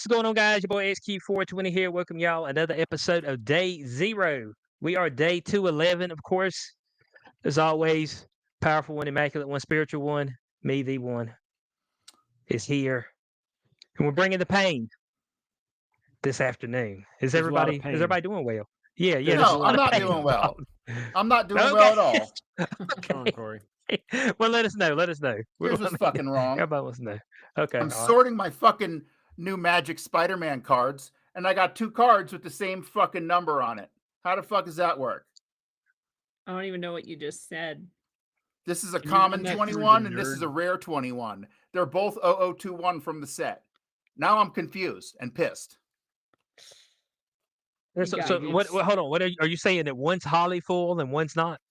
What's going on, guys? Your boy XQ420 here. Welcome y'all another episode of Day Zero. We are day 211, of course. As always, powerful one, immaculate one, spiritual one, me the one is here, and we're bringing the pain this afternoon. Is There's a lot of everybody pain. doing well? Yeah, There's there's a a No, lot I'm of not pain doing well. involved. I'm not doing well Okay, at all. What's wrong, okay. Cory? Well, let us know. Let us know. Here's what's fucking wrong. Everybody wants to know. Okay, I'm all right. sorting my fucking new Magic Spider-Man cards, and I got 2 cards with the same fucking number on it. How the fuck does that work? I don't even know what you just said. This is a Can you run common that through the 21, and this is a nerd? rare 21. They're both 0021 from the set. Now I'm confused and pissed. You So, got so it. what? Hold on. What are you saying that one's holly foil and one's not?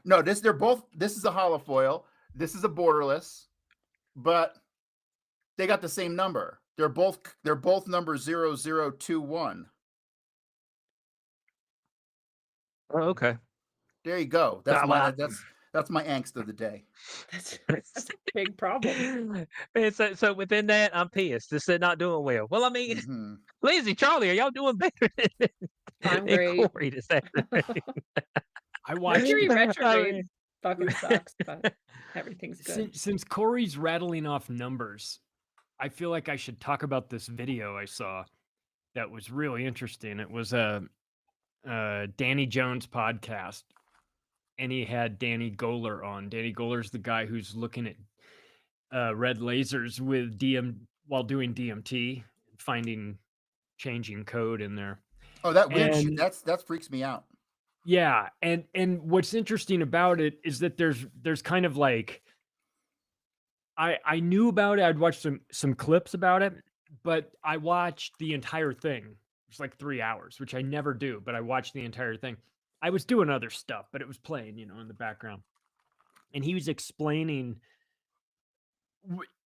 No, they're both. This is a holofoil. This is a borderless, but they got the same number. They're both number 0021. Oh, okay. There you go. That's Ah, my well, that's my angst of the day. That's a big problem. And so within that, I'm pissed. This is not doing well. Well, I mean, Mhm. Lindsey, Charlie, are y'all doing better I'm than great. Cory this afternoon? I watched Mercury I retrograde mean, fucking sucks, but everything's good. since Cory's rattling off numbers, I feel like I should talk about this video I saw that was really interesting. It was a Danny Jones podcast, and he had Danny Goler on. Danny Goler's the guy who's looking at red lasers with while doing DMT, finding changing code in there. Oh, that weird shit. And That freaks me out. yeah, and what's interesting about it is that there's kind of like I knew about it. I'd watched some clips about it, but I watched the entire thing. It's like 3 hours, which I never do, but I watched the entire thing. I was doing other stuff, but it was playing, in the background. And he was explaining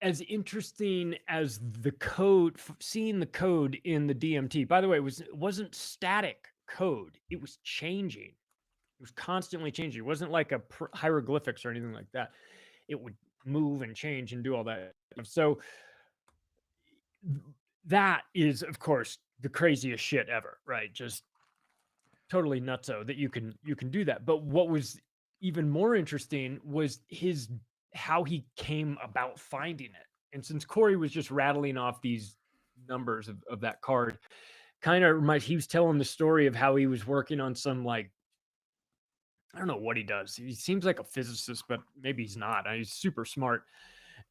as interesting as the code, seeing the code in the DMT. By the way, it wasn't static code. It was changing. It was constantly changing. It wasn't like a hieroglyphics or anything like that. It would move and change and do all that stuff. So that is, of course, the craziest shit ever, right? Just totally nutso that you can do that. But what was even more interesting was how he came about finding it. And since Cory was just rattling off these numbers of that card, kind of he was telling the story of how he was working on some, like, I don't know what he does. He seems like a physicist, but maybe he's not. He's super smart.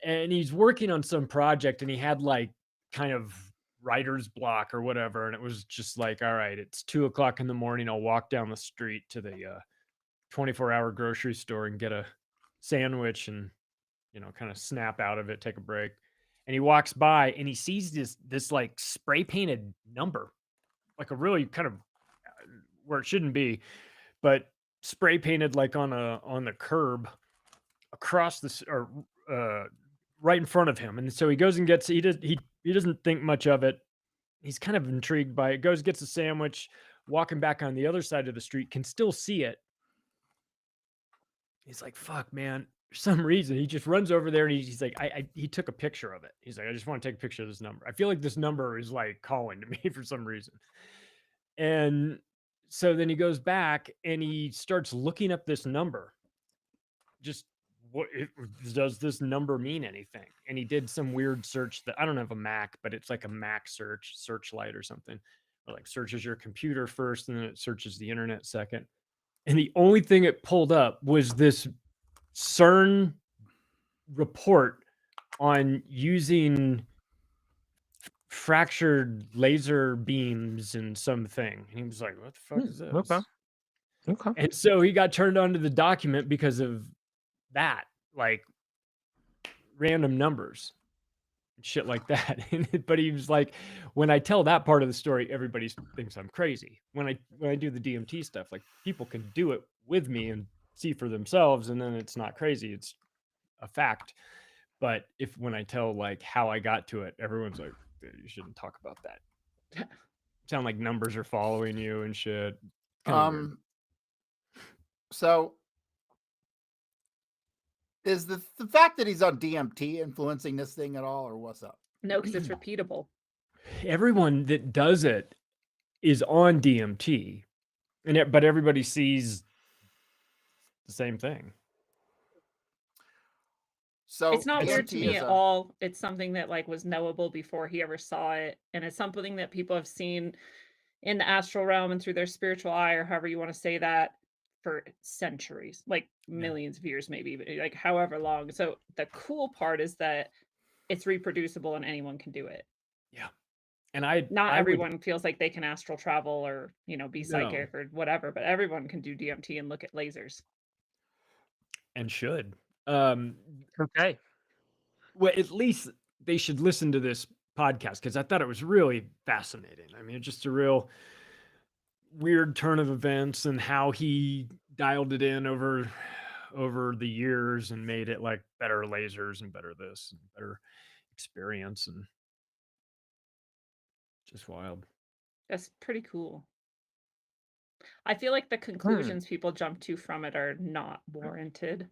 And he's working on some project, and he had like kind of writer's block or whatever. And it was just like, all right, it's 2:00 in the morning. I'll walk down the street to the 24-hour grocery store and get a sandwich and, kind of snap out of it, take a break. And he walks by and he sees this like spray painted number, like a really kind of where it shouldn't be, but spray painted like on the curb across right in front of him. And so he goes and gets he doesn't think much of it. He's kind of intrigued by it. Goes, gets a sandwich, walking back on the other side of the street, can still see it. He's like, fuck, man. For some reason, he just runs over there and he's like, he took a picture of it. He's like, I just want to take a picture of this number. I feel like this number is like calling to me for some reason. And so then he goes back and he starts looking up this number. Just does this number mean anything? And he did some weird search that I don't have a Mac, but it's like a Mac searchlight or something. Or like searches your computer first and then it searches the internet second. And the only thing it pulled up was this CERN report on using fractured laser beams and something. And he was like, what the fuck is this? Okay. And so he got turned on to the document because of that, like random numbers and shit like that. But he was like, when I tell that part of the story, everybody thinks I'm crazy. When I do the DMT stuff, like people can do it with me and see for themselves, and then it's not crazy, it's a fact. But when I tell like how I got to it, everyone's like, dude, you shouldn't talk about that. Sound like numbers are following you and shit. Weird. So is the fact that he's on DMT influencing this thing at all, or what's up? No, because it's repeatable. everyone that does it is on DMT, but everybody sees the same thing. So It's not weird to DMT me is at all. It's something that like was knowable before he ever saw it, and it's something that people have seen in the astral realm and through their spiritual eye, or however you want to say that, for centuries, like millions of years, maybe, but like however long. So the cool part is that it's reproducible and anyone can do it. Yeah. And Not I would, everyone feels like they can astral travel or, be No. psychic or whatever, but everyone can do DMT and look at lasers. and should. Okay. Well, at least they should listen to this podcast because I thought it was really fascinating. I mean, it's just a real weird turn of events and how he dialed it in over the years and made it like better lasers and better this and better experience, and just wild. That's pretty cool. I feel like the conclusions people jump to from it are not warranted,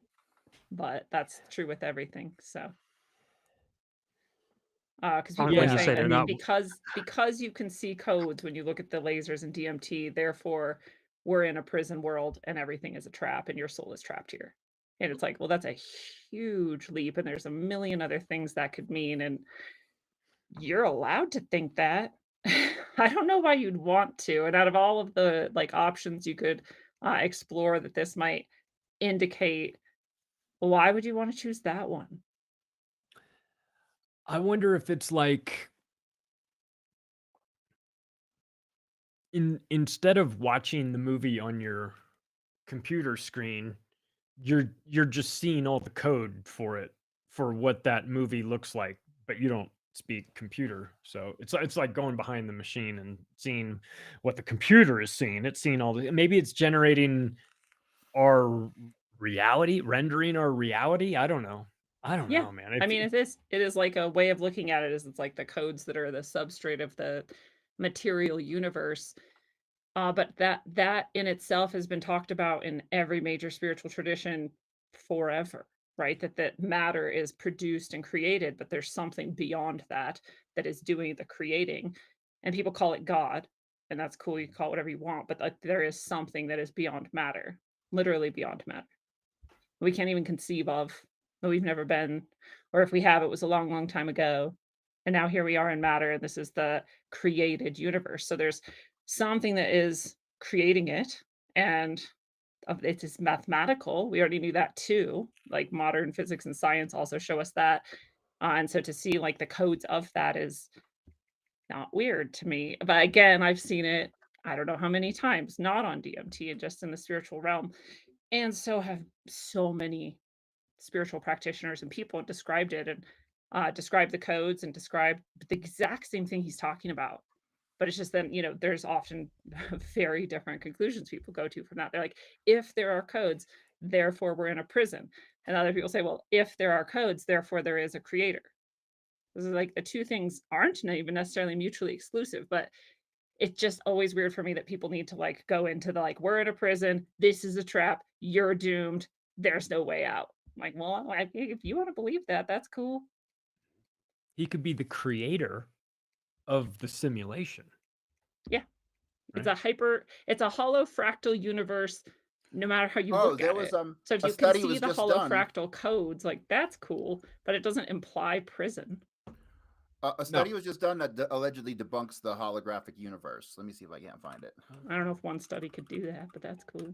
but that's true with everything. So, because people When are you say saying they're that not, because you can see codes when you look at the lasers and DMT, therefore we're in a prison world and everything is a trap and your soul is trapped here. And it's like, well, that's a huge leap, and there's a million other things that could mean, and you're allowed to think that. I don't know why you'd want to. And out of all of the like options you could explore that this might indicate, why would you want to choose that one? I wonder if it's like instead of watching the movie on your computer screen, you're just seeing all the code for it, for what that movie looks like, but you don't speak computer. So it's like going behind the machine and seeing what the computer is seeing. It's seeing all the, maybe it's generating our reality, rendering our reality. I don't know. I don't Yeah. know, man. I mean, it is like a way of looking at it is it's like the codes that are the substrate of the material universe. But that in itself has been talked about in every major spiritual tradition forever, right? That matter is produced and created, but there's something beyond that that is doing the creating, and people call it God, and that's cool. You can call it whatever you want, but like, there is something that is beyond matter, literally beyond matter. We can't even conceive of, but we've never been, or if we have, it was a long, long time ago. And now here we are in matter, and this is the created universe. So there's something that is creating it, and it is mathematical. We already knew that too. Like modern physics and science also show us that. And so to see like the codes of that is not weird to me. But again, I've seen it, I don't know how many times, not on DMT and just in the spiritual realm. And so have so many spiritual practitioners and people described it, and described the codes and described the exact same thing he's talking about. But it's just then, there's often very different conclusions people go to from that. They're like, if there are codes, therefore we're in a prison. And other people say, well, if there are codes, therefore there is a creator. This is like the two things aren't even necessarily mutually exclusive, but it's just always weird for me that people need to like go into the like, we're in a prison, this is a trap, you're doomed, there's no way out. I'm like, well, if you want to believe that, that's cool. he could be the creator of the simulation. Yeah. Right? It's a hollow fractal universe, no matter how you Oh, look there at was it. So if a you can study see was the just hollow done. fractal codes, like that's cool, but it doesn't imply prison. A study was just done that allegedly debunks the holographic universe. Let me see if I can't find it. I don't know if one study could do that, but that's cool.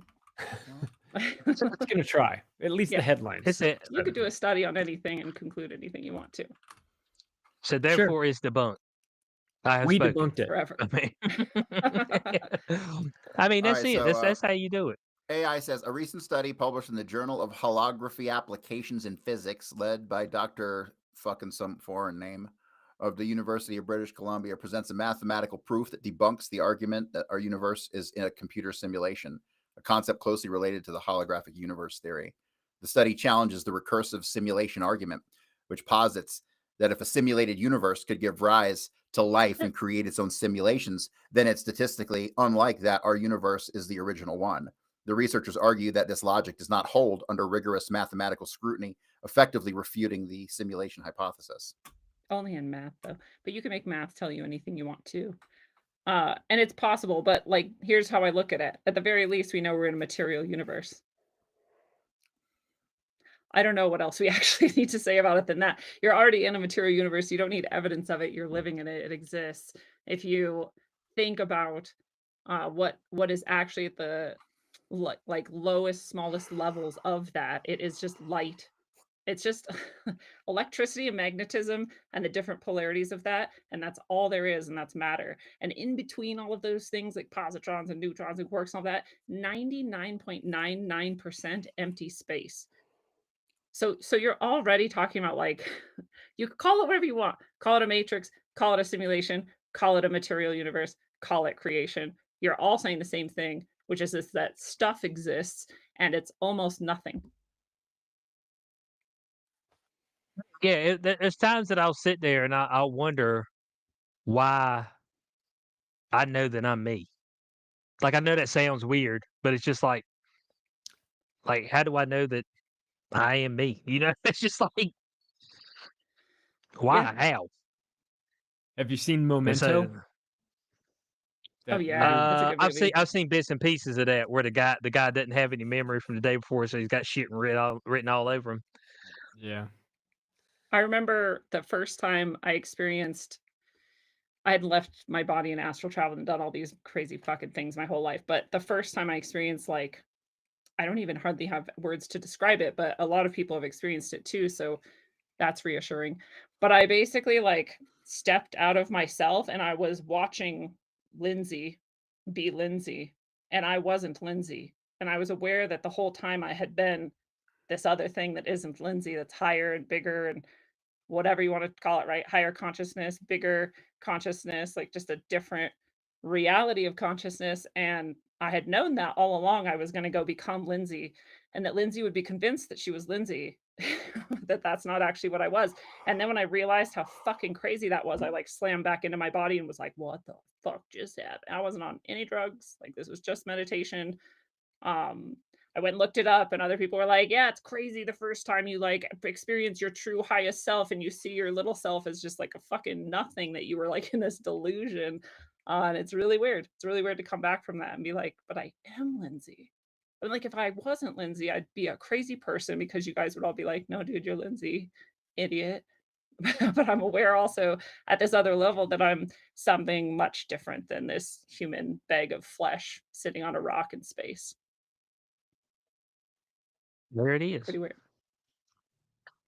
It's gonna try at least Yeah. the headlines. it's it. You could do a study on anything and conclude anything you want to So therefore, it's debunked. I have We spoken. debunked it. forever. I mean, All that's right, it. so, That's how you do it. AI says a recent study published in the Journal of Holography Applications in Physics, led by Dr. fucking some foreign name of the University of British Columbia, presents a mathematical proof that debunks the argument that our universe is in a computer simulation, a concept closely related to the holographic universe theory. The study challenges the recursive simulation argument, which posits that if a simulated universe could give rise to life and create its own simulations, then it's statistically unlike that our universe is the original one. The researchers argue that this logic does not hold under rigorous mathematical scrutiny, effectively refuting the simulation hypothesis. Only in math though, but you can make math tell you anything you want to. And it's possible, but like, here's how I look at it. At the very least, we know we're in a material universe. I don't know what else we actually need to say about it than that. You're already in a material universe. You don't need evidence of it. You're living in it. It exists. If you think about what is actually at the like lowest, smallest levels of that, it is just light. It's just electricity and magnetism and the different polarities of that, and that's all there is, and that's matter. And in between all of those things, like positrons and neutrons and quarks and all that, 99.99% empty space. So you're already talking about, like, you could call it whatever you want. Call it a matrix, call it a simulation, call it a material universe, call it creation. You're all saying the same thing, which is this, that stuff exists and it's almost nothing. Yeah, there's times that I'll sit there and I'll wonder why I know that I'm me. Like, I know that sounds weird, but it's just like, how do I know that I am me? You know, it's just like, why? Yeah. How? Have you seen And Memento? so, Oh, yeah, that's a good movie. I've seen bits and pieces of that where the guy doesn't have any memory from the day before, so he's got shit written all over him. Yeah. I remember the first time I had left my body in astral travel and done all these crazy fucking things my whole life. But the first time I experienced, like, I don't even hardly have words to describe it, but a lot of people have experienced it too. So that's reassuring. But I basically, like, stepped out of myself and I was watching Lindsey be Lindsey, and I wasn't Lindsey. And I was aware that the whole time I had been this other thing that isn't Lindsey, that's higher and bigger and whatever you want to call it, right? Higher consciousness, bigger consciousness, like just a different reality of consciousness. And I had known that all along I was going to go become Lindsey, and that Lindsey would be convinced that she was Lindsey, that that's not actually what I was. And then when I realized how fucking crazy that was, I like slammed back into my body and was like, what the fuck just happened? I wasn't on any drugs. Like, this was just meditation. I went and looked it up, and other people were like, yeah, it's crazy the first time you like experience your true highest self and you see your little self as just like a fucking nothing, that you were like in this delusion. And it's really weird. It's really weird to come back from that and be like, but I am Lindsey. I'm like, if I wasn't Lindsey, I'd be a crazy person, because you guys would all be like, no, dude, you're Lindsey, idiot. But I'm aware also at this other level that I'm something much different than this human bag of flesh sitting on a rock in space. There it is. Pretty weird.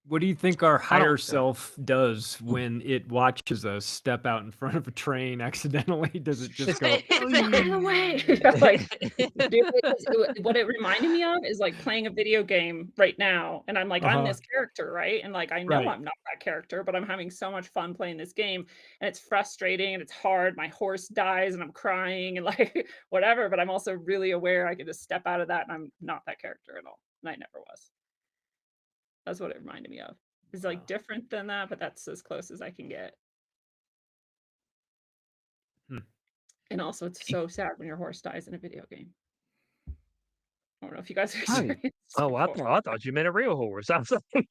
What do you think our higher know. self does when it watches us step out in front of a train accidentally? Does it just go, Out of the way? Like, dude, what it reminded me of is like playing a video game right now, and I'm like, I'm this character, right? And like, I know Right. I'm not that character, but I'm having so much fun playing this game, and it's frustrating and it's hard. My horse dies and I'm crying and like whatever, but I'm also really aware I could just step out of that and I'm not that character at all, and I never was. That's what it reminded me of. It's like different than that, but that's as close as I can get. And also, it's so sad when your horse dies in a video game. I don't know if you guys have experienced it Oh, I before. thought you meant a real horse. I was like,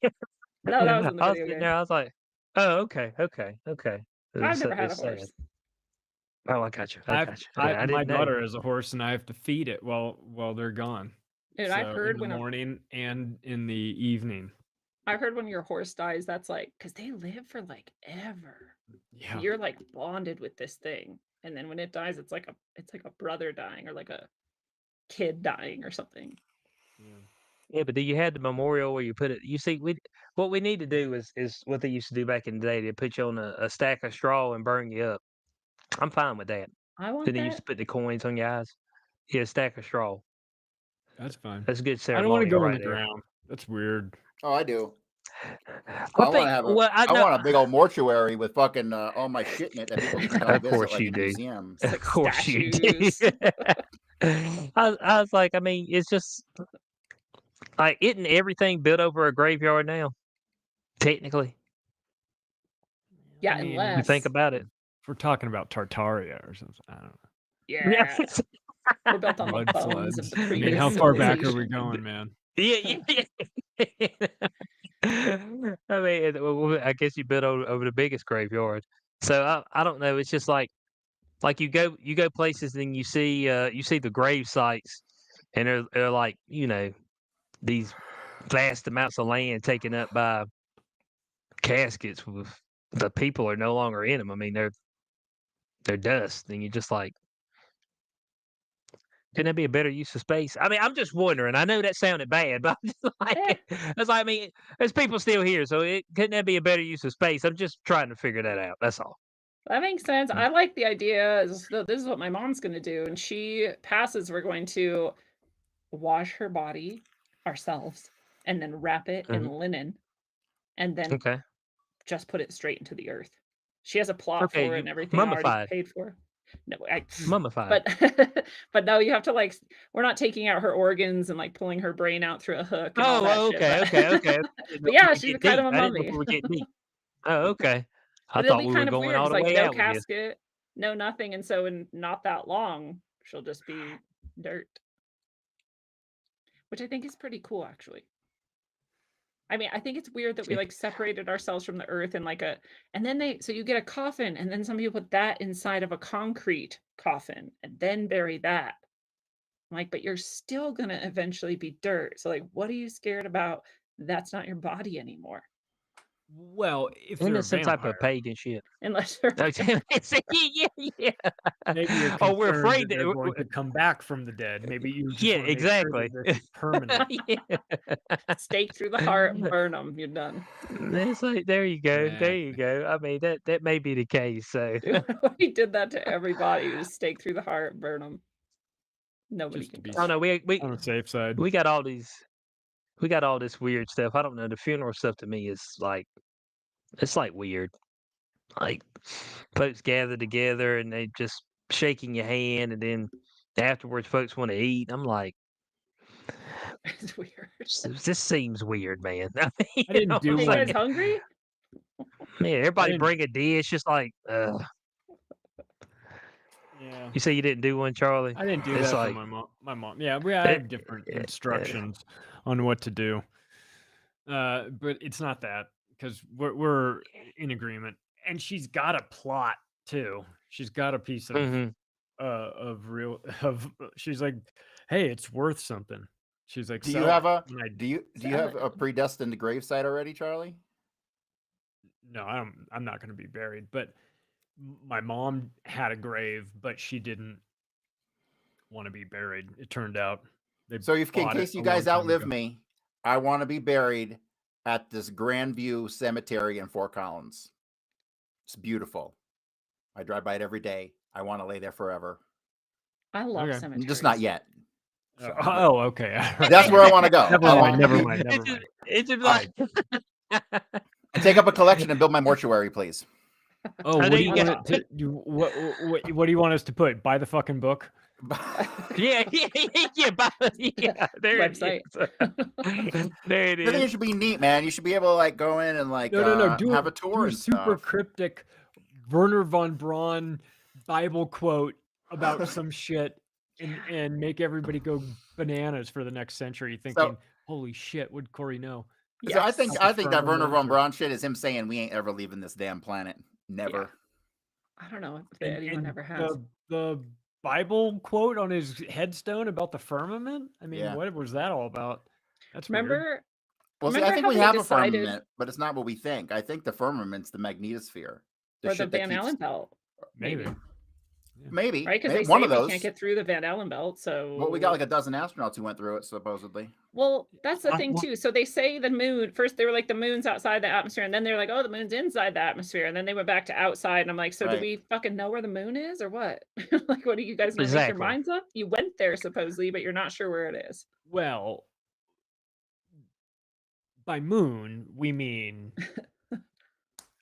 No, that was in the I was video sitting game. there, I was like, oh, okay. I've never had a It's sad. horse. Oh, I got you. I got you. My didn't know. daughter has a horse, and I have to feed it while they're gone. Dude, I've So heard in the when morning and in the evening. I've heard when your horse dies, that's like, because they live for like ever. Yeah. You're like bonded with this thing, and then when it dies, it's like a brother dying, or like a kid dying or something. Yeah, but do you have the memorial where you put it? You see, what we need to do is what they used to do back in the day. They put you on a stack of straw and burn you up. I'm fine with that. I want Then they used to that. put the coins on your eyes. Yeah, a stack of straw. That's fine. That's a good I don't want ceremony to go right in the there. ground. That's weird. Oh, I do. I want think. to have Well, I want a big old mortuary with fucking all my shit in it that people can come Of visit, course like you a do. museum. It's Of like course you do. statues. I was like, I mean, it's just like, isn't everything built over a graveyard now? Technically, Yeah, I mean, you unless think about it. If we're talking about Tartaria or something, I don't know. yeah, we're built on the Blood bones of floods. the I mean, previous how far back are we civilization. going, man? Yeah. I mean, I guess you been over the biggest graveyard. So I don't know. It's just like you go places and you see the grave sites, and they're like these vast amounts of land taken up by caskets with the people are no longer in them. I mean, they're dust, and you're just like, couldn't that be a better use of space? I mean, I'm just wondering. I know that sounded bad, but I'm just Eh, I mean, there's people still here, so couldn't that be a better use of space? I'm just trying to figure that out. That's all. that makes sense. Mm. I like the idea. This is what my mom's going to do. And she passes, we're going to wash her body ourselves and then wrap it in linen and then Okay. just put it straight into the earth. She has a plot Okay, for it you and everything already mummified. paid for. No, Mummified. but no, you have to we're not taking out her organs and like pulling her brain out through a hook and all that Oh, shit. okay. But yeah, she's kind of a I didn't know mummy. we were getting deep. Oh, okay. I But it'll thought be we were kind of going weird all because the like way no out with this. casket, no nothing, and so in not that long, she'll just be dirt, which I think is pretty cool, actually. I mean, I think it's weird that we like separated ourselves from the earth and and then so you get a coffin, and then some people put that inside of a concrete coffin and then bury that. I'm like, but you're still gonna eventually be dirt. So like, what are you scared about? That's not your body anymore, Well, if Isn't they're a this some type vampire, of pagan shit? unless you're. Yeah. maybe you're Oh, we're concerned afraid that they're that. going to come back from the dead. Maybe you just Yeah, want to make sure exactly. that this is permanent. Yeah. Stake through the heart, burn them. You're done. It's like, there you go. There you Exactly. go. I mean, that may be the case. So We did that to everybody. You just stake through the heart, burn them. Nobody Just to can be I don't know. We on the safe side. we got all these. We got all this weird stuff. I don't know. The funeral stuff to me is like, it's like weird. Like, folks gather together and they just shaking your hand, and then afterwards, folks want to eat. I'm like, It's weird. this seems weird, man. I mean, I didn't do Are you one. guys hungry? Man, everybody didn't- bring a dish. Just like, Yeah. you say you didn't do one, Charlie? I didn't do It's that like, for my mom. My mom. Yeah, I it- have different instructions on what to do. But it's not that because we're in agreement, and she's got a plot too. She's got a piece Mhm. of real of. She's like, hey, it's worth something. She's like, Do you "Sell have it." a And I do you Sell have it. a predestined gravesite already, Charlie? No, I'm not going to be buried. But my mom had a grave, but she didn't want to be buried. It turned out. So if in bought it case you a long guys time outlive ago. me, I want to be buried at this Grandview Cemetery in Fort Collins. It's beautiful. I drive by it every day. I want to lay there forever. I love Okay. cemeteries. Just not yet. So, Oh, okay. that's where I want to go. Never I mind. wanna Never be- mind. Never mind. It's just All like, And take up a collection and build my mortuary, please. Oh, I what know do you you want it to? What do you want us to put? Buy the fucking book. yeah, there Website. it is. There it I think it is. should be neat, man. You should be able to like go in and like No. Do have a a tour do a and super stuff. cryptic Werner von Braun Bible quote about some shit, and make everybody go bananas for the next century, thinking, "Holy shit, would Cory know?" So I think Yes. that Werner von Sure. Braun shit is him saying we ain't ever leaving this damn planet. Never. I don't know if And- anyone and ever has. the Bible quote on his headstone about the firmament. I mean, Yeah. what was that all about? That's weird. Remember? Well, see, I Remember think how we they have decided- a firmament, but it's not what we think. I think the firmament's the magnetosphere. Or the shit that Van keeps- Allen belt, Maybe. Maybe. right? Because maybe they one say of we those. can't get through the Van Allen belt. So Well, we got like a dozen astronauts who went through it, supposedly. Well, that's the I thing wa- too. So they say the moon first. They were like the moon's outside the atmosphere, and then they're like, oh, the moon's inside the atmosphere, and then they went back to outside. And I'm like, so do Right. we fucking know where the moon is, or what? Like, what are you guys gonna make your Exactly. minds up? You went there supposedly, but you're not sure where it is. Well, by moon, we mean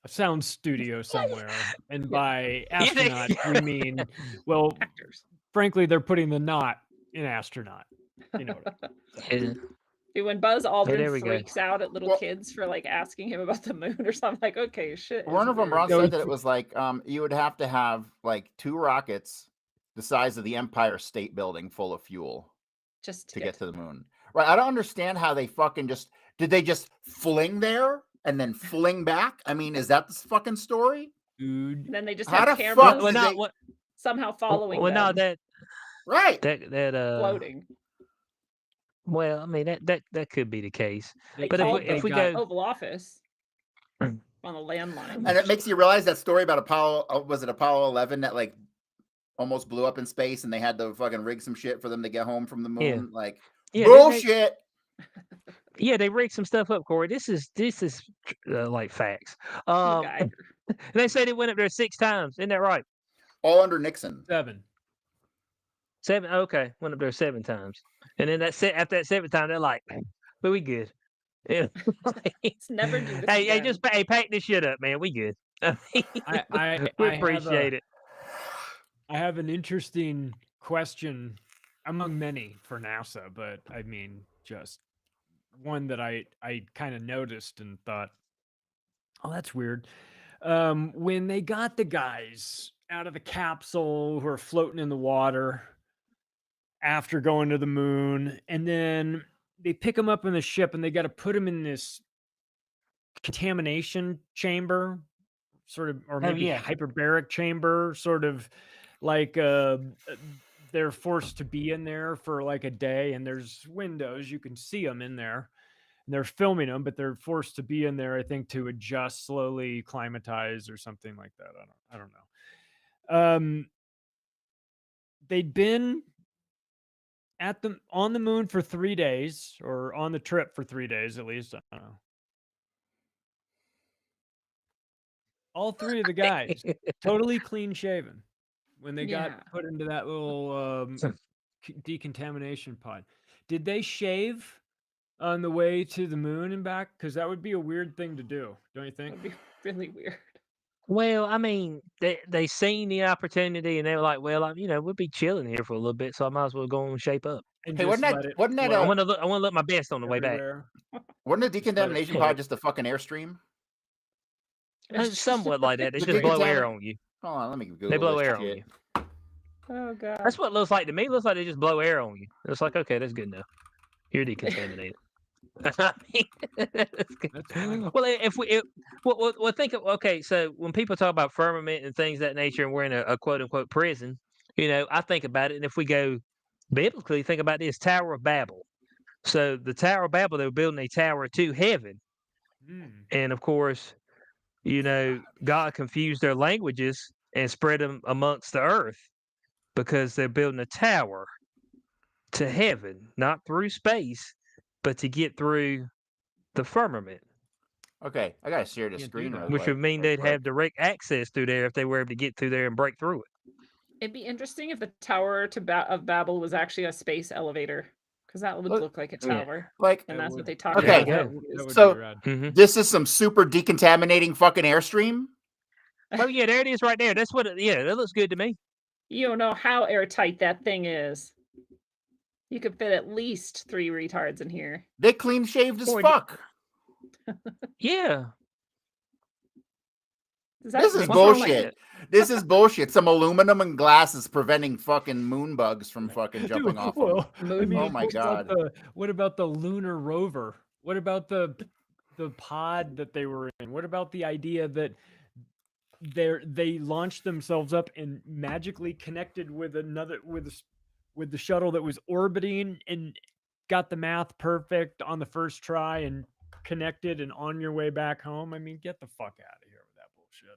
a sound studio somewhere. And Yeah. by astronaut, we mean, well, Actors. frankly, they're putting the knot in astronaut. You know what I mean? Yeah. Dude, when Buzz there Aldrin we go. freaks out at little Well- kids for like asking him about the moon or something, like, okay, shit. is Werner von weird. Braun No, said that it's- it was like you would have to have like 2 rockets the size of the Empire State Building full of fuel Just to get to the moon. Right? I don't understand how they fucking just Did they just fling there and then fling back? I mean, is that the fucking story? Dude. And then they just How have the fuck cameras Well, did no, they? what? somehow following Well, no, them Right. that floating. Well, I mean that could be the case. They But called if the we go, Oval Office on the landline. And it makes you realize that story about Apollo. Was it Apollo 11 that like almost blew up in space, and they had to fucking rig some shit for them to get home from the Yeah. moon? Like yeah, didn't they, bullshit. yeah, they rigged some stuff up, Corey. This is like facts. Poor guy. They say they went up there 6 times. Isn't that right? All under Nixon. 7. 7. Okay, went up there 7 times, and then after that 7th time, they're like, "But we good." Yeah. Let's never do this Hey, again. just pack this shit up, man. We good. I mean, we I appreciate it. I have an interesting question among many for NASA, but I mean, just one that I kind of noticed and thought, oh, that's weird. When they got the guys out of the capsule who are floating in the water after going to the moon, and then they pick them up in the ship and they got to put them in this contamination chamber, sort of, or maybe yeah. hyperbaric chamber, sort of like they're forced to be in there for like a day, and there's windows, you can see them in there, and they're filming them, but they're forced to be in there, I think, to adjust, slowly climatize or something like that. I don't know. They'd been on the moon for 3 days, or on the trip for 3 days at least. I don't know. All 3 of the guys totally clean shaven when they Yeah. got put into that little decontamination pod. Did they shave on the way to the moon and back? Because that would be a weird thing to do, don't you That think? would be really weird. Well, I mean, they seen the opportunity and they were like, well, we'll be chilling here for a little bit, so I might as well go and shape up. And Hey, just wasn't let that it wasn't that I float want to look my best on the way back. everywhere. wasn't the Just let it decontamination float. pod just a fucking airstream? It's just- Somewhat like that. They The just blow air decontamin- on you. Hold on, let me Google They blow this air on shit. you. Oh god. That's what it looks like to me. It looks like they just blow air on you. It's like, okay, that's good enough. You're decontaminated. I mean, that's good. That's fine. Well, well, think of, okay, so when people talk about firmament and things of that nature, and we're in a quote unquote prison, I think about it, and if we go biblically, think about this Tower of Babel. So the Tower of Babel, they were building a tower to heaven, and of course, God confused their languages and spread them amongst the earth because they're building a tower to heaven, not through space, but to get through the firmament, Okay, I gotta share this Can't do screen that. real which quick. would mean real they'd have quick. direct access through there if they were able to get through there and break through it. It'd be interesting if the Tower of Babel was actually a space elevator, because that would look like a Yeah. tower, Like, and That that's would. what they talk Okay. about. That would So- be rad. Mm-hmm. this is some super decontaminating fucking airstream. Oh yeah, there it is right there. That's what. That looks good to me. You don't know how airtight that thing is. You could fit at least 3 retards in here. They clean shaved as Boy, fuck. Yeah. Does that This is thing smell like- bullshit. This is bullshit. Some aluminum and glass is preventing fucking moon bugs from fucking jumping Dude, off them. well, I Moon mean, Oh my God. What about the lunar rover? What about the pod that they were in? What about the idea that they launched themselves up and magically connected with with the shuttle that was orbiting and got the math perfect on the first try and connected and on your way back home? I mean, get the fuck out of here with that bullshit.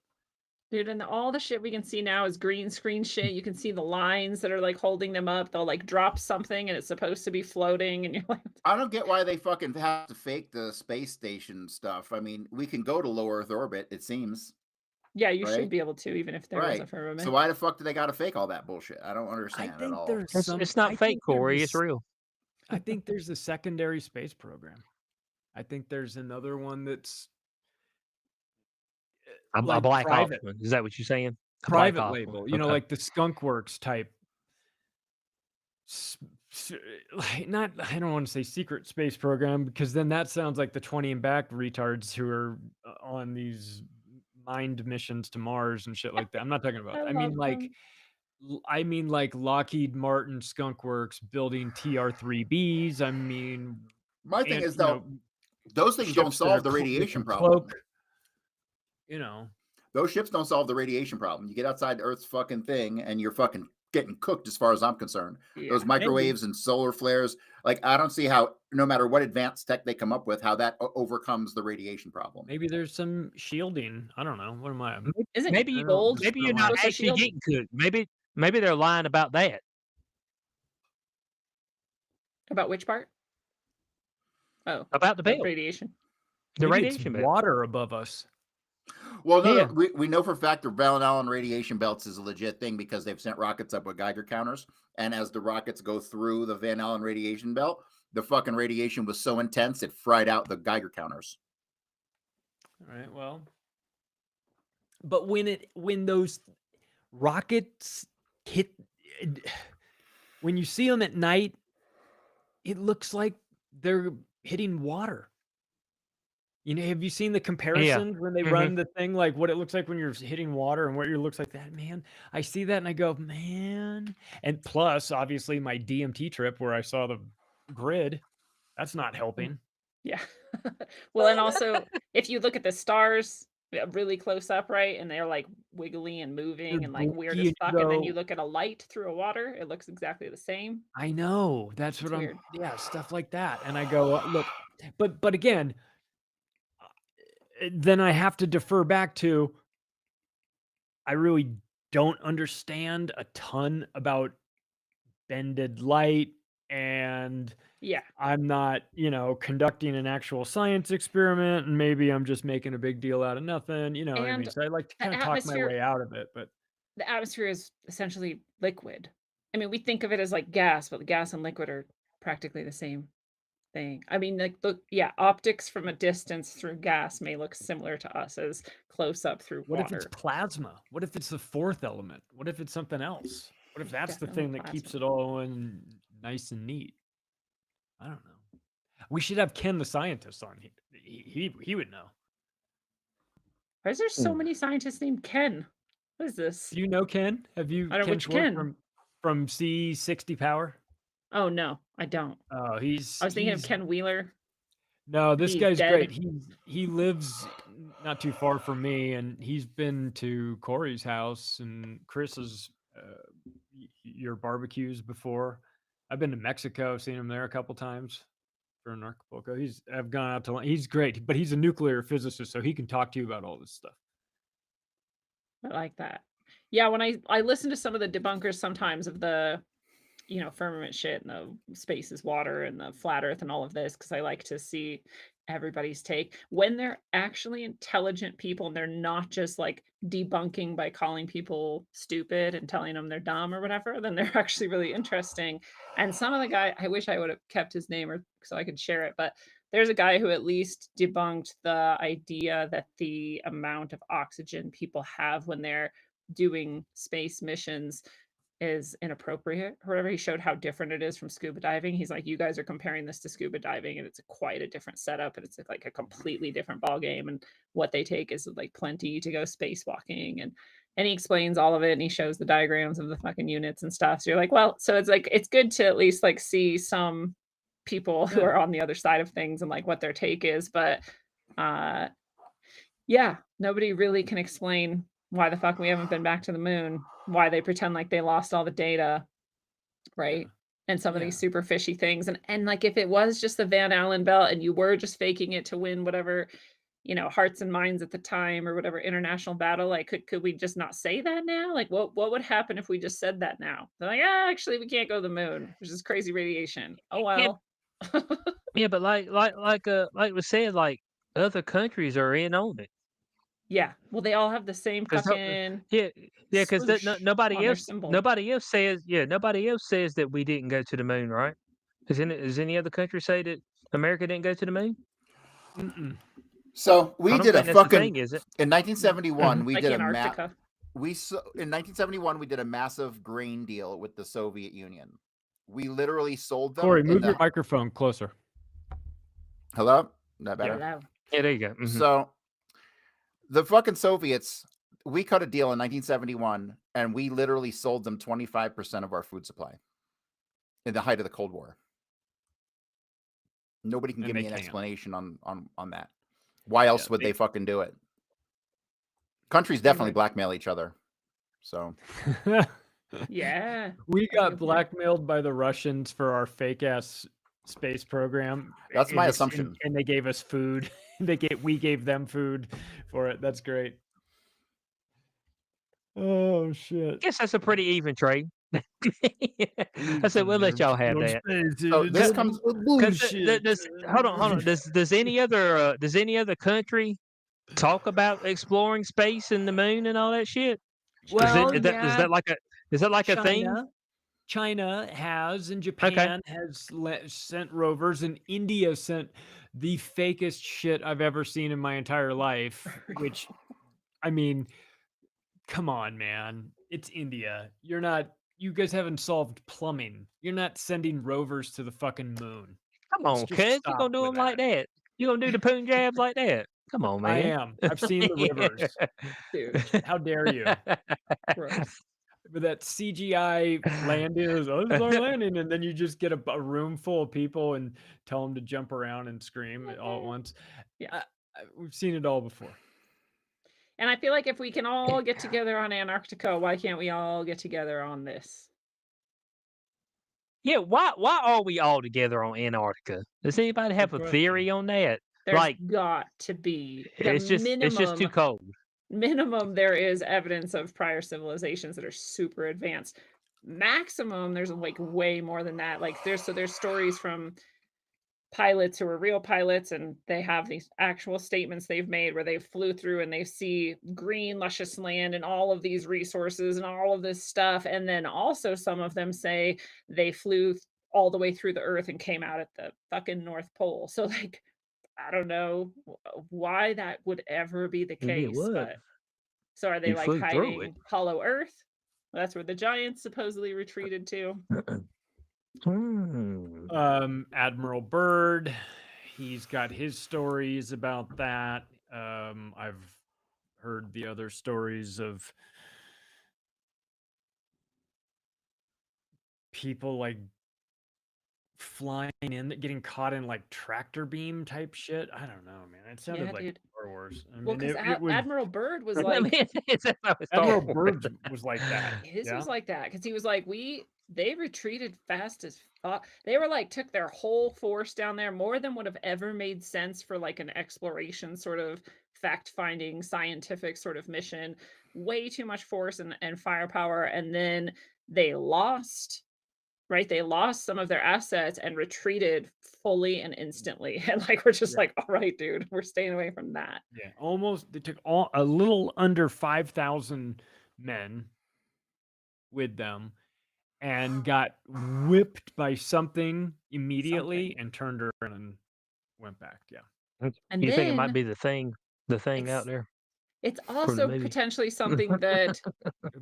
Dude, and all the shit we can see now is green screen shit. You can see the lines that are like holding them up. They'll like drop something and it's supposed to be floating, and you're like, I don't get why they fucking have to fake the space station stuff. I mean, we can go to low Earth orbit, it seems. yeah, you Right? should be able to, even if there was a Right. firmament. So why the fuck do they gotta fake all that bullshit? I don't understand at all. It's not fake, Corey. It's real. I think there's a secondary space program. I think there's another one that's A like black private. ops one. Is that what you're saying? A black private ops label, one. you know, Okay. like the Skunk Works type. Like not, I don't want to say secret space program, because then that sounds like the 20 and back retards who are on these mind missions to Mars and shit like that. I'm not talking about. I I mean, love like, them. I mean, like Lockheed Martin Skunk Works building TR-3Bs. I mean, My thing and, is you though, know, Those things don't ships that are solve the that radiation can problem. cloak, you know. Those ships don't solve the radiation problem. You get outside Earth's fucking thing and you're fucking getting cooked as far as I'm concerned. Those Yeah. microwaves and solar flares, like I don't see how, no matter what advanced tech they come up with, how that overcomes the radiation problem. Maybe there's some shielding. I don't know. What am I? Isn't Maybe I don't gold maybe you're know. not supposed to actually shield? getting cooked. Maybe they're lying about that. About which part? Oh, About the the belt. radiation. The Maybe it's radiation belt. water above us. Well, no, Yeah. we know for a fact the Van Allen radiation belts is a legit thing because they've sent rockets up with Geiger counters. And as the rockets go through the Van Allen radiation belt, the fucking radiation was so intense it fried out the Geiger counters. All right. Well, but when those rockets hit, when you see them at night, it looks like they're hitting water. You know, have you seen the comparisons when they run the thing, like what it looks like when you're hitting water and what it looks like that? Man, I see that and I go, man. And plus, obviously, my DMT trip where I saw the grid, that's not helping. Yeah. Well, and also if you look at the stars really close up, right, and they're like wiggly and moving They're and like weird blinky as and you fuck, and then you go, look at a light through a water, it looks exactly the same. I know. That's It's what weird. yeah, stuff like that. And I go, look, but again, then I have to defer back to I really don't understand a ton about bended light, and Yeah. I'm not, conducting an actual science experiment, and maybe I'm just making a big deal out of nothing, you know what I mean? And So I like to the kind of talk my atmosphere way out of it, but the atmosphere is essentially liquid. I mean, we think of it as like gas, but gas and liquid are practically the same thing. I mean, like, look, yeah, optics from a distance through gas may look similar to us as close up through what if it's water. plasma? What if it's the fourth element? What if it's something else? What if that's the Definitely thing that keeps plasma. it all in nice and neat? I don't know. We should have Ken the scientist on. He would know. Why is there so many scientists named Ken? What is this? Do you know Ken? Have you I don't know Ken's which work Ken. from C60 Power? Oh no, I don't. Oh, I was thinking of he's Ken Wheeler. no, this He's guy's great. dead. He lives not too far from me, and he's been to Cory's house and Chris's your barbecues before. I've been to Mexico, seen him there a couple times for an Acapulco. I've gone out to he's great, but he's a nuclear physicist, so he can talk to you about all this stuff. I like that. Yeah, when I listen to some of the debunkers sometimes of the, firmament shit and the space is water and the flat earth and all of this, because I like to see everybody's take. When they're actually intelligent people and they're not just like debunking by calling people stupid and telling them they're dumb or whatever, then they're actually really interesting. And some of the guy, I wish I would have kept his name or so I could share it, but there's a guy who at least debunked the idea that the amount of oxygen people have when they're doing space missions is inappropriate or whatever. He showed how different it is from scuba diving. He's like, you guys are comparing this to scuba diving and it's quite a different setup and it's like a completely different ball game. And what they take is like plenty to go spacewalking. And he explains all of it and he shows the diagrams of the fucking units and stuff. So you're like, well, so it's like it's good to at least like see some people who are on the other side of things and like what their take is. But yeah, nobody really can explain why the fuck we haven't been back to the moon, why they pretend like they lost all the data, right? And some of these super fishy things. And like if it was just the Van Allen belt and you were just faking it to win whatever, hearts and minds at the time or whatever international battle, like could we just not say that now? Like what would happen if we just said that now? They're like, actually we can't go to the moon. There's this crazy radiation. Oh well. Yeah, but like we said, like other countries are in on it. Yeah. Well, they all have the same fucking Yeah, because swoosh nobody on their else, symbol. nobody else says, nobody else says that we didn't go to the moon, right? Does any other country say that America didn't go to the moon? Mm-mm. So I we don't did a think that's the fucking thing, is it? in 1971 we Like did Antarctica. in 1971 we did a massive grain deal with the Soviet Union. We literally sold them. Cory, move your microphone closer. Hello? Is that better? Hello. Yeah, there you go. So the fucking Soviets, we cut a deal in 1971 and we literally sold them 25% of our food supply in the height of the Cold War. Nobody can And give they me an can't. explanation on that. Why else would they fucking do it? Countries definitely blackmail each other. So Yeah. We that's a got good point. blackmailed by the Russians for our fake ass space program. That's in my ex- assumption. And they gave us food. We gave them food for it. That's great. Oh shit. I guess that's a pretty even trade. I said we'll let y'all have that. So this comes- Because hold on. Does any other country talk about exploring space and the moon and all that shit? Well, is that like a thing? China has, and Okay. Japan has sent rovers, and India sent the fakest shit I've ever seen in my entire life. Which, I mean, come on, man, it's India. You guys haven't solved plumbing. You're not sending rovers to the fucking moon. Come on, Just kid. You stop gonna do with them like that? You gonna do the Punjabs like that? Come on, man. I am. I've seen the rivers. Dude. How dare you? Gross. But that CGI landing is, oh, this is our landing, and then you just get a room full of people and tell them to jump around and scream all at once. Yeah. We've seen it all before. And I feel like if we can all get together on Antarctica, why can't we all get together on this? Yeah, why are we all together on Antarctica? Does anybody have a question. theory on that? There's Like, got to be the it's just too cold. minimum there is evidence of prior civilizations that are super advanced. Maximum there's like way more than that. Like there's stories from pilots who are real pilots, and they have these actual statements they've made where they flew through and they see green luscious land and all of these resources and all of this stuff. And then also some of them say they flew all the way through the earth and came out at the fucking North Pole. So like I don't know why that would ever be the Yeah, case, what? but so are they You like flew through it. hiding hollow earth? That's where the giants supposedly retreated to. Admiral Byrd, he's got his stories about that. I've heard the other stories of people like flying in, getting caught in like tractor beam type shit. I don't know, man. It sounded Yeah, like dude. Star Wars. I Well, mean, because it was Admiral Byrd was I like, mean, it's how it's Admiral all- Byrd was like that. his Yeah. was like that because he was like, they retreated fast as fuck. They were like took their whole force down there, more than would have ever made sense for like an exploration sort of fact-finding scientific sort of mission. Way too much force and firepower, and then they lost. Right, they lost some of their assets and retreated fully and instantly. And like we're just Yeah. like, all right, dude, we're staying away from that. Yeah, almost. They took a little under 5,000 men with them and got whipped by something immediately and turned around and went back. Yeah. And You think it might then be the thing out it's there? it's from the also movie? potentially something that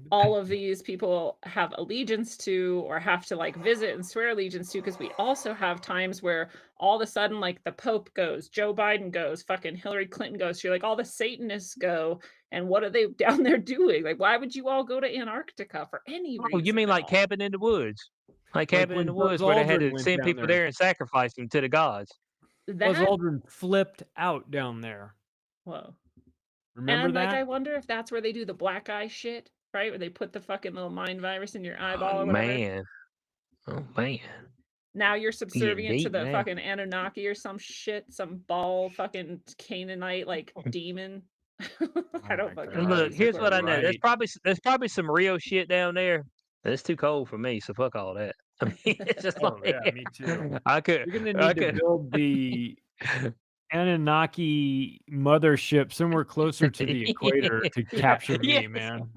all of these people have allegiance to or have to like visit and swear allegiance to, because we also have times where all of a sudden like the Pope goes, Joe Biden goes, fucking Hillary Clinton goes, you're like all the Satanists go, and what are they down there doing? Like why would you all go to Antarctica for any reason? Oh, you mean at like all? Cabin in the Woods? Like Cabin in when the Buzz Woods where they had Aldrin to went send down people there. there and sacrifice them to the gods. Buzz That Aldrin flipped out down there. whoa. Remember And like that? I wonder if that's where they do the black eye shit, right? Where they put the fucking little mind virus in your eyeball Oh or whatever. man. Oh man. Now you're Getting subservient to deep, the man. fucking Anunnaki or some shit, some ball fucking Canaanite like demon. I don't my fucking God, know. Look, These here's people what are I know. weird. There's probably some real shit down there. It's too cold for me, so fuck all that. I mean, it's just Oh, like yeah, me too. I could You're gonna I need to could build the Anunnaki mothership somewhere closer to the equator to Yeah. capture me, Yes. man.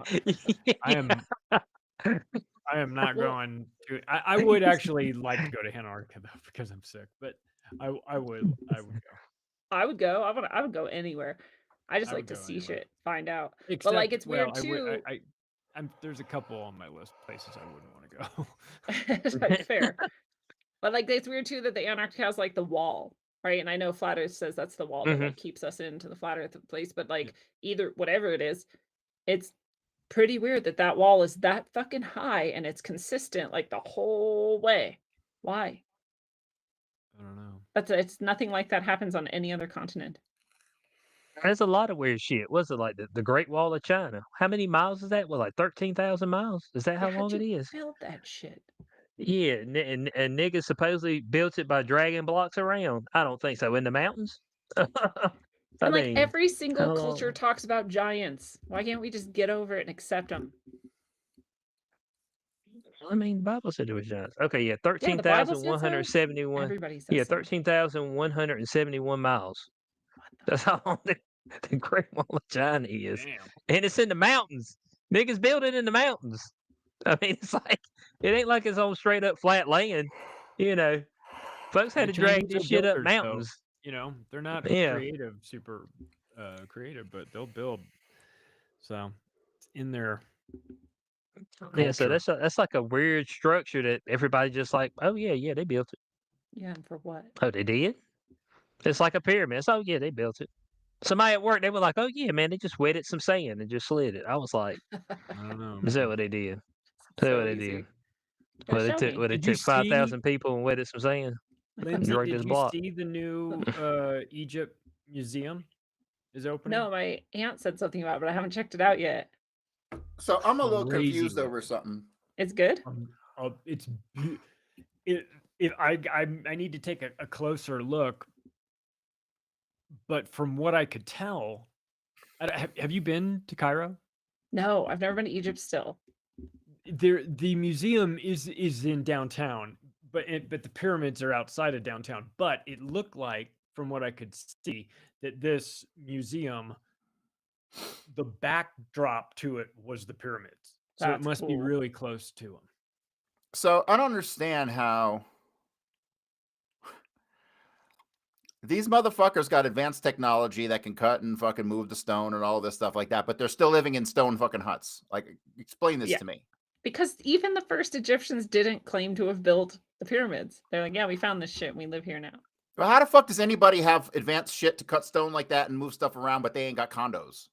Yeah. I am not Well- going to. I would actually like to go to Antarctica though because I'm sick, but I would go. I would go. I would go anywhere. I just I like would to go see anywhere. shit, find out. Except, But like it's well, weird too. there's a couple on my list of places I wouldn't want to go. That's fair. But like it's weird too that the Antarctica has like the wall, right? And I know Flat Earth says that's the wall that like keeps us into the Flat Earth place, but like either whatever it is, it's pretty weird that that wall is that fucking high and it's consistent like the whole way. Why? I don't know. It's nothing like that happens on any other continent. There's a lot of weird shit. Was it like the Great Wall of China? How many miles is that? Well, like 13,000 miles? Is that how How'd long it you is? build that shit? Yeah, and niggas supposedly built it by dragging blocks around. I don't think so. In the mountains? I And like mean, every single how culture long? talks about giants. Why can't we just get over it and accept them? I mean, the Bible said it was giants. Okay, yeah, Yeah, the Bible said so. 13,171. Everybody Yeah, says so. 13,171 miles. What the That's how long the Great Wall of China is. Damn. And it's in the mountains. Niggas build it in the mountains. I mean, it's like, it ain't like it's on straight up flat land. You know, folks had The to drag Chinese this are shit up builders, though. mountains. You know, they're not Yeah. super creative, but they'll build. So it's in their Yeah, so culture. that's like a weird structure that everybody just like, oh yeah, they built it. Yeah, and for what? Oh, they did? It's like a pyramid. It's, oh yeah, they built it. Somebody at work, they were like, oh yeah, man, they just wetted some sand and just slid it. I was like, I don't know. is that Man. what they did? Is that what So they easy. did? Yeah, Well, show me. they Did you took see, 5,000 people and wetted some sand and Lindsay? drugged Did this you block. see the new Egypt museum is opening? No, my aunt said something about it, but I haven't checked it out yet. So I'm a little Crazy confused over looking. something. It's good. It's if I need to take a closer look, but from what I could tell, have you been to Cairo? No, I've never been to Egypt still. The museum is in downtown, but the pyramids are outside of downtown. But it looked like, from what I could see, that this museum, the backdrop to it was the pyramids. So it That's must be cool. really close to them. So I don't understand how these motherfuckers got advanced technology that can cut and fucking move the stone and all this stuff like that, but they're still living in stone fucking huts. Like, explain this Yeah. to me. Because even the first Egyptians didn't claim to have built the pyramids. They're like, yeah, we found this shit and we live here now. But how the fuck does anybody have advanced shit to cut stone like that and move stuff around, but they ain't got condos?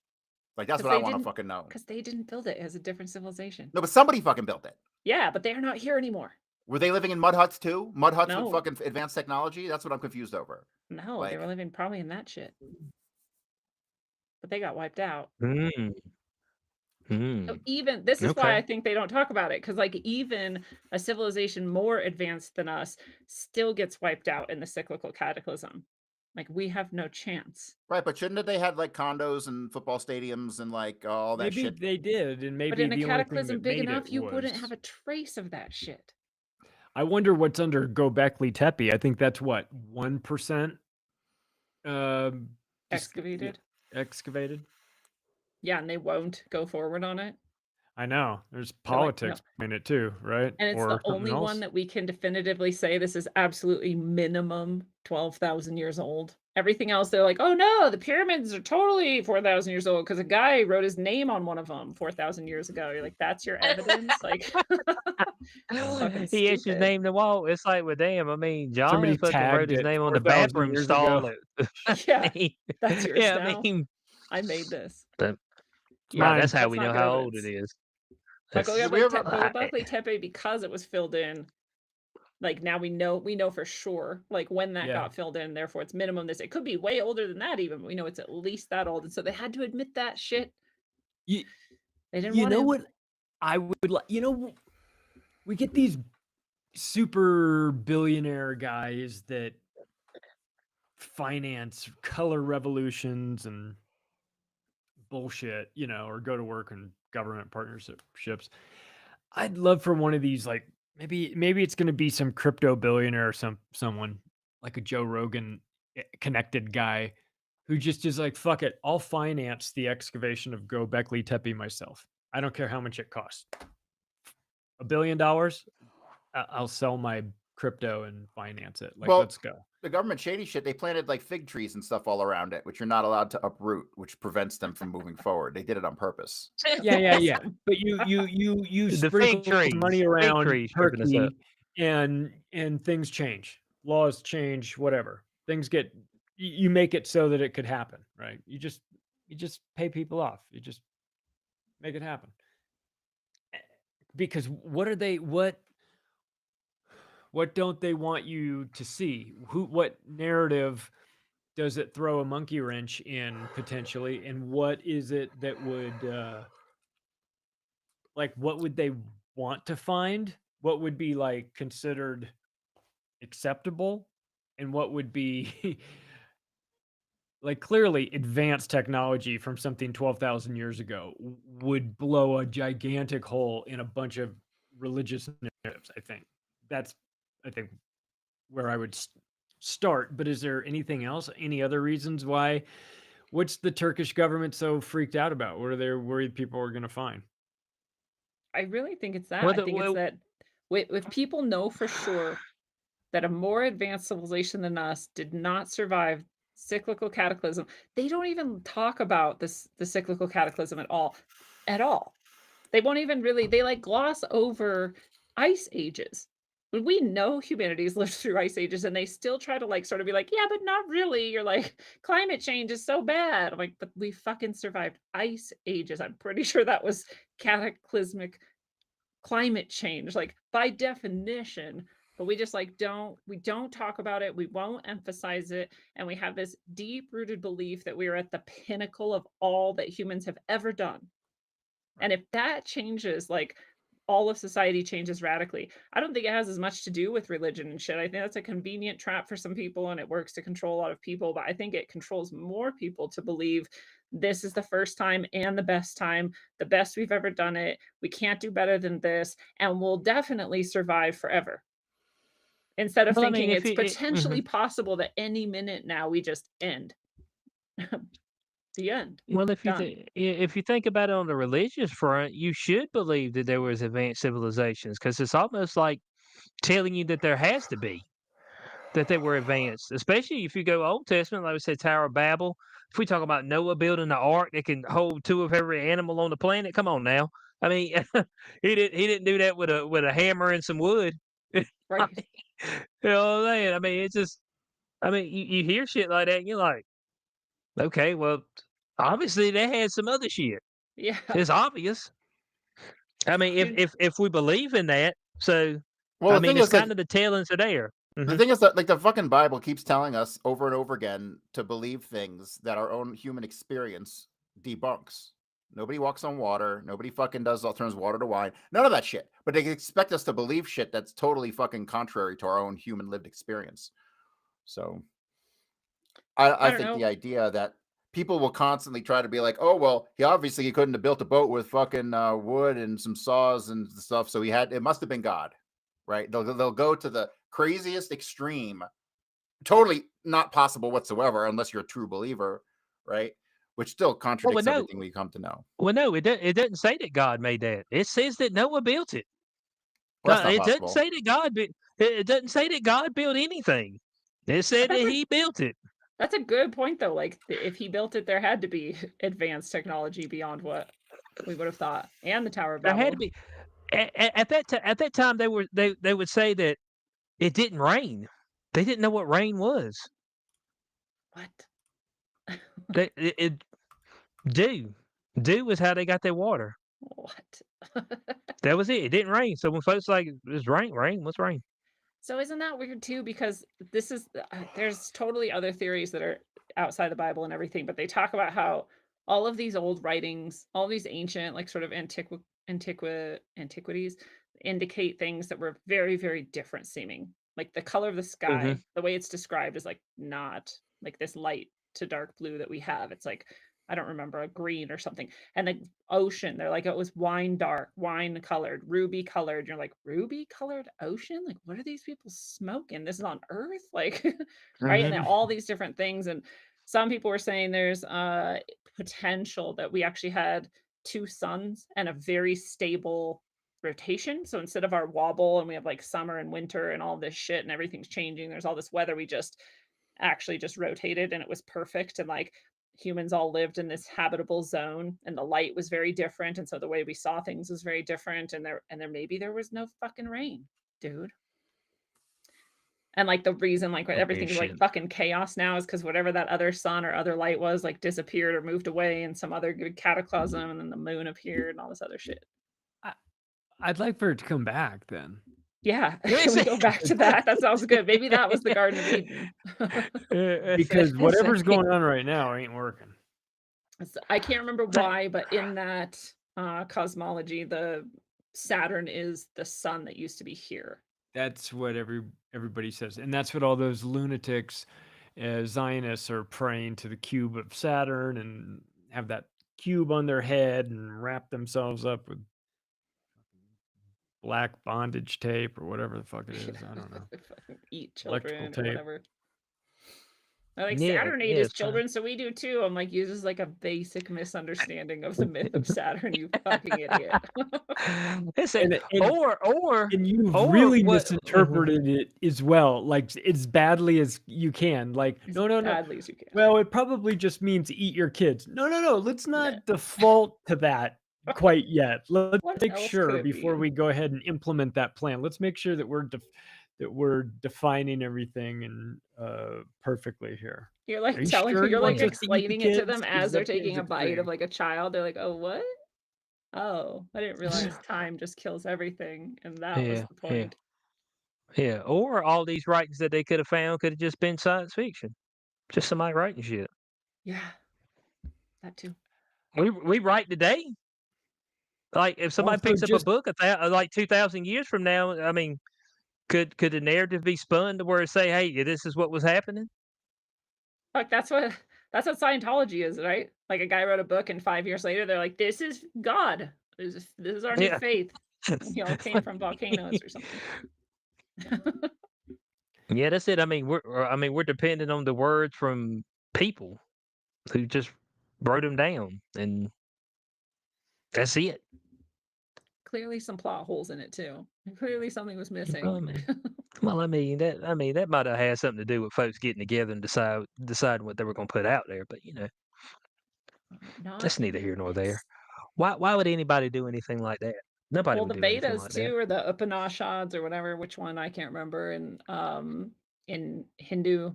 Like, that's what I want to fucking know. Because they didn't build it as a different civilization. No, but somebody fucking built it. Yeah, but they're not here anymore. Were they living in mud huts too? Mud huts No. with fucking advanced technology? That's what I'm confused over. No, Like- they were living probably in that shit. But they got wiped out. Mm. So Mm. even this is why Okay. I think they don't talk about it, because like even a civilization more advanced than us still gets wiped out in the cyclical cataclysm. Like we have no chance. Right, but shouldn't they had like condos and football stadiums and like all that Maybe shit? they did, and maybe But in a the only thing cataclysm that big made enough, it you wouldn't was- have a trace of that shit. I wonder what's under Göbekli Tepe. I think that's what 1% Excavated. excavated. Yeah, and they won't go forward on it. I know. There's They're like, politics in it too, right? And it's Or the something only else. one that we can definitively say this is absolutely minimum 12,000 years old. Everything else, they're like, oh no, the pyramids are totally 4,000 years old because a guy wrote his name on one of them 4,000 years ago. You're like, that's your evidence? Like, fucking He etched his stupid. name in the wall. It's like, well, damn. I mean, John Somebody fucking wrote tagged his it name on the 4,000 bathroom years stall. ago. Yeah, that's yours Yeah, now. I mean, I made this. But- Yeah, that's how that's we not know good how old evidence. it is. But That's- Göbekli Tepe, because it was filled in, like now we know for sure, like when that Yeah. got filled in, therefore it's minimum this. It could be way older than that even, but we know it's at least that old. And so they had to admit that shit. You, They didn't you want know to. what I would like? You know, we get these super billionaire guys that finance color revolutions and bullshit, you know, or go to work in government partnerships. I'd love for one of these, like maybe it's going to be some crypto billionaire or someone like a Joe Rogan connected guy who just is like, fuck it, I'll finance the excavation of Göbekli Tepe myself. I don't care how much it costs. $1 billion, I'll sell my crypto and finance it. Like, Well, let's go. The government shady shit, they planted like fig trees and stuff all around it, which you're not allowed to uproot, which prevents them from moving forward. They did it on purpose. Yeah. But you The fig sprinkle trees. money Fig around trees tripping us up. Turkey, and things change. Laws change. Whatever. Things get. You make it so that it could happen, right? You just pay people off. You just make it happen. Because what What don't they want you to see? What narrative does it throw a monkey wrench in potentially? And what is it that would like what would they want to find? What would be like considered acceptable? And what would be like clearly advanced technology from something 12,000 years ago would blow a gigantic hole in a bunch of religious narratives. That's I think where I would start. But is there anything else? Any other reasons why? What's the Turkish government so freaked out about? What are they worried people are going to find? I really think it's that. Well, I think it's that if people know for sure that a more advanced civilization than us did not survive cyclical cataclysm, they don't even talk about the cyclical cataclysm at all. At all. They won't even really, they like gloss over ice ages. When we know humanity's lived through ice ages and they still try to like sort of be like, yeah, but not really. You're like, climate change is so bad. I'm like, but we fucking survived ice ages. I'm pretty sure that was cataclysmic climate change, like by definition. But we just like we don't talk about it. We won't emphasize it. And we have this deep rooted belief that we are at the pinnacle of all that humans have ever done. And if that changes, like all of society changes radically. I don't think it has as much to do with religion and shit. I think that's a convenient trap for some people and it works to control a lot of people. But I think it controls more people to believe this is the first time and the best we've ever done it. We can't do better than this. And we'll definitely survive forever. Instead of Well, I thinking mean, if it's you- potentially possible that any minute now we just end. The end. Well, Done. if you think about it on the religious front, you should believe that there was advanced civilizations because it's almost like telling you that there has to be that they were advanced. Especially if you go Old Testament, like we said, Tower of Babel. If we talk about Noah building the ark that can hold two of every animal on the planet, come on now. I mean, he didn't do that with a hammer and some wood. Right. You know what I'm saying? I mean, it's just, I mean, you hear shit like that, and you're like, okay, well, obviously they had some other shit. Yeah. It's obvious. I mean, if we believe in that, so Well, I the mean, thing it's is, like, kind of the tailings are there. the thing is that like the fucking Bible keeps telling us over and over again to believe things that our own human experience debunks. Nobody walks on water. Nobody fucking turns water to wine. None of that shit. But they expect us to believe shit that's totally fucking contrary to our own human lived experience. So I don't think the know. idea that people will constantly try to be like, oh well, he couldn't have built a boat with fucking wood and some saws and stuff, so it must have been God, right? They'll go to the craziest extreme, totally not possible whatsoever unless you're a true believer, right? Which still contradicts no. everything we come to know. Well, no, it doesn't say that God made that. It says that Noah built it. Well, that's not It doesn't possible. say that it doesn't say that God built anything. It said that He built it. That's a good point, though. Like, if he built it, there had to be advanced technology beyond what we would have thought, and the Tower of There Babel. had to be. At that time, they would say that it didn't rain. They didn't know what rain was. What? Dew was how they got their water. What? That was it. It didn't rain. So when folks like it's rain, what's rain? So isn't that weird too? Because this is there's totally other theories that are outside the Bible and everything, but they talk about how all of these old writings, all these ancient, like sort of antiquities, indicate things that were very, very different seeming. Like the color of the sky, the way it's described is like not like this light to dark blue that we have. It's like I don't remember, a green or something. And the ocean, they're like, it was wine dark, wine colored, ruby colored. You're like, ruby colored ocean? Like, what are these people smoking? This is on Earth? Like, right? And then all these different things. And some people were saying there's potential that we actually had two suns and a very stable rotation. So instead of our wobble and we have like summer and winter and all this shit and everything's changing, there's all this weather, we just actually just rotated and it was perfect. And like humans all lived in this habitable zone and the light was very different. And so the way we saw things was very different. And there maybe there was no fucking rain, dude. And like the reason like everything's like fucking chaos now is because whatever that other sun or other light was like disappeared or moved away in some other good cataclysm, and then the moon appeared and all this other shit. I'd like for it to come back then. Yeah, Let me can we see. go back to that? That sounds good. Maybe that was the Garden of Eden. Because whatever's going on right now ain't working. I can't remember why, but in that cosmology, the Saturn is the sun that used to be here. That's what everybody says, and that's what all those lunatics, Zionists, are praying to the cube of Saturn and have that cube on their head and wrap themselves up with black bondage tape or whatever the fuck it is. I don't know. Eat Electrical children or tape. whatever. They're like, Yeah, Saturn ate yeah, his it's fine. children, so we do too. I'm like, uses like a basic misunderstanding of the myth of Saturn, you fucking idiot. Listen, And you've or really what- misinterpreted it as well, like as badly as you can. Like, As no. badly as you can. Well, it probably just means eat your kids. No. Let's not default to that quite yet. Let's What make else could sure it before be? we go ahead and implement that plan. Let's make sure that we're defining everything and perfectly here. You're Are like you telling sure you're you like want us to eat the explaining it to kids? them 'Cause as they're that taking a bite basically- of like a child. They're like, oh, what? Oh, I didn't realize time just kills everything. And that was Yeah, the point. yeah. Or all these writings that they could have found could have just been science fiction. Just somebody writing shit. Yeah. That too. We write today. Like if somebody Also, picks up a just- book like 2,000 years from now, I mean, could the narrative be spun to where it say, "Hey, this is what was happening"? Like that's what Scientology is, right? Like a guy wrote a book and 5 years later they're like, this is God. This is our new Yeah. faith. You know, it came from volcanoes or something. Yeah, that's it. I mean, we're dependent on the words from people who just wrote them down, and that's it. Clearly some plot holes in it too. Clearly something was missing. Well, I mean that might have had something to do with folks getting together and deciding what they were going to put out there. But that's neither here nor there. Why would anybody do anything like that? Nobody Well, would the do anything Vedas like too, or the Upanishads, or whatever, which one I can't remember. In Hindu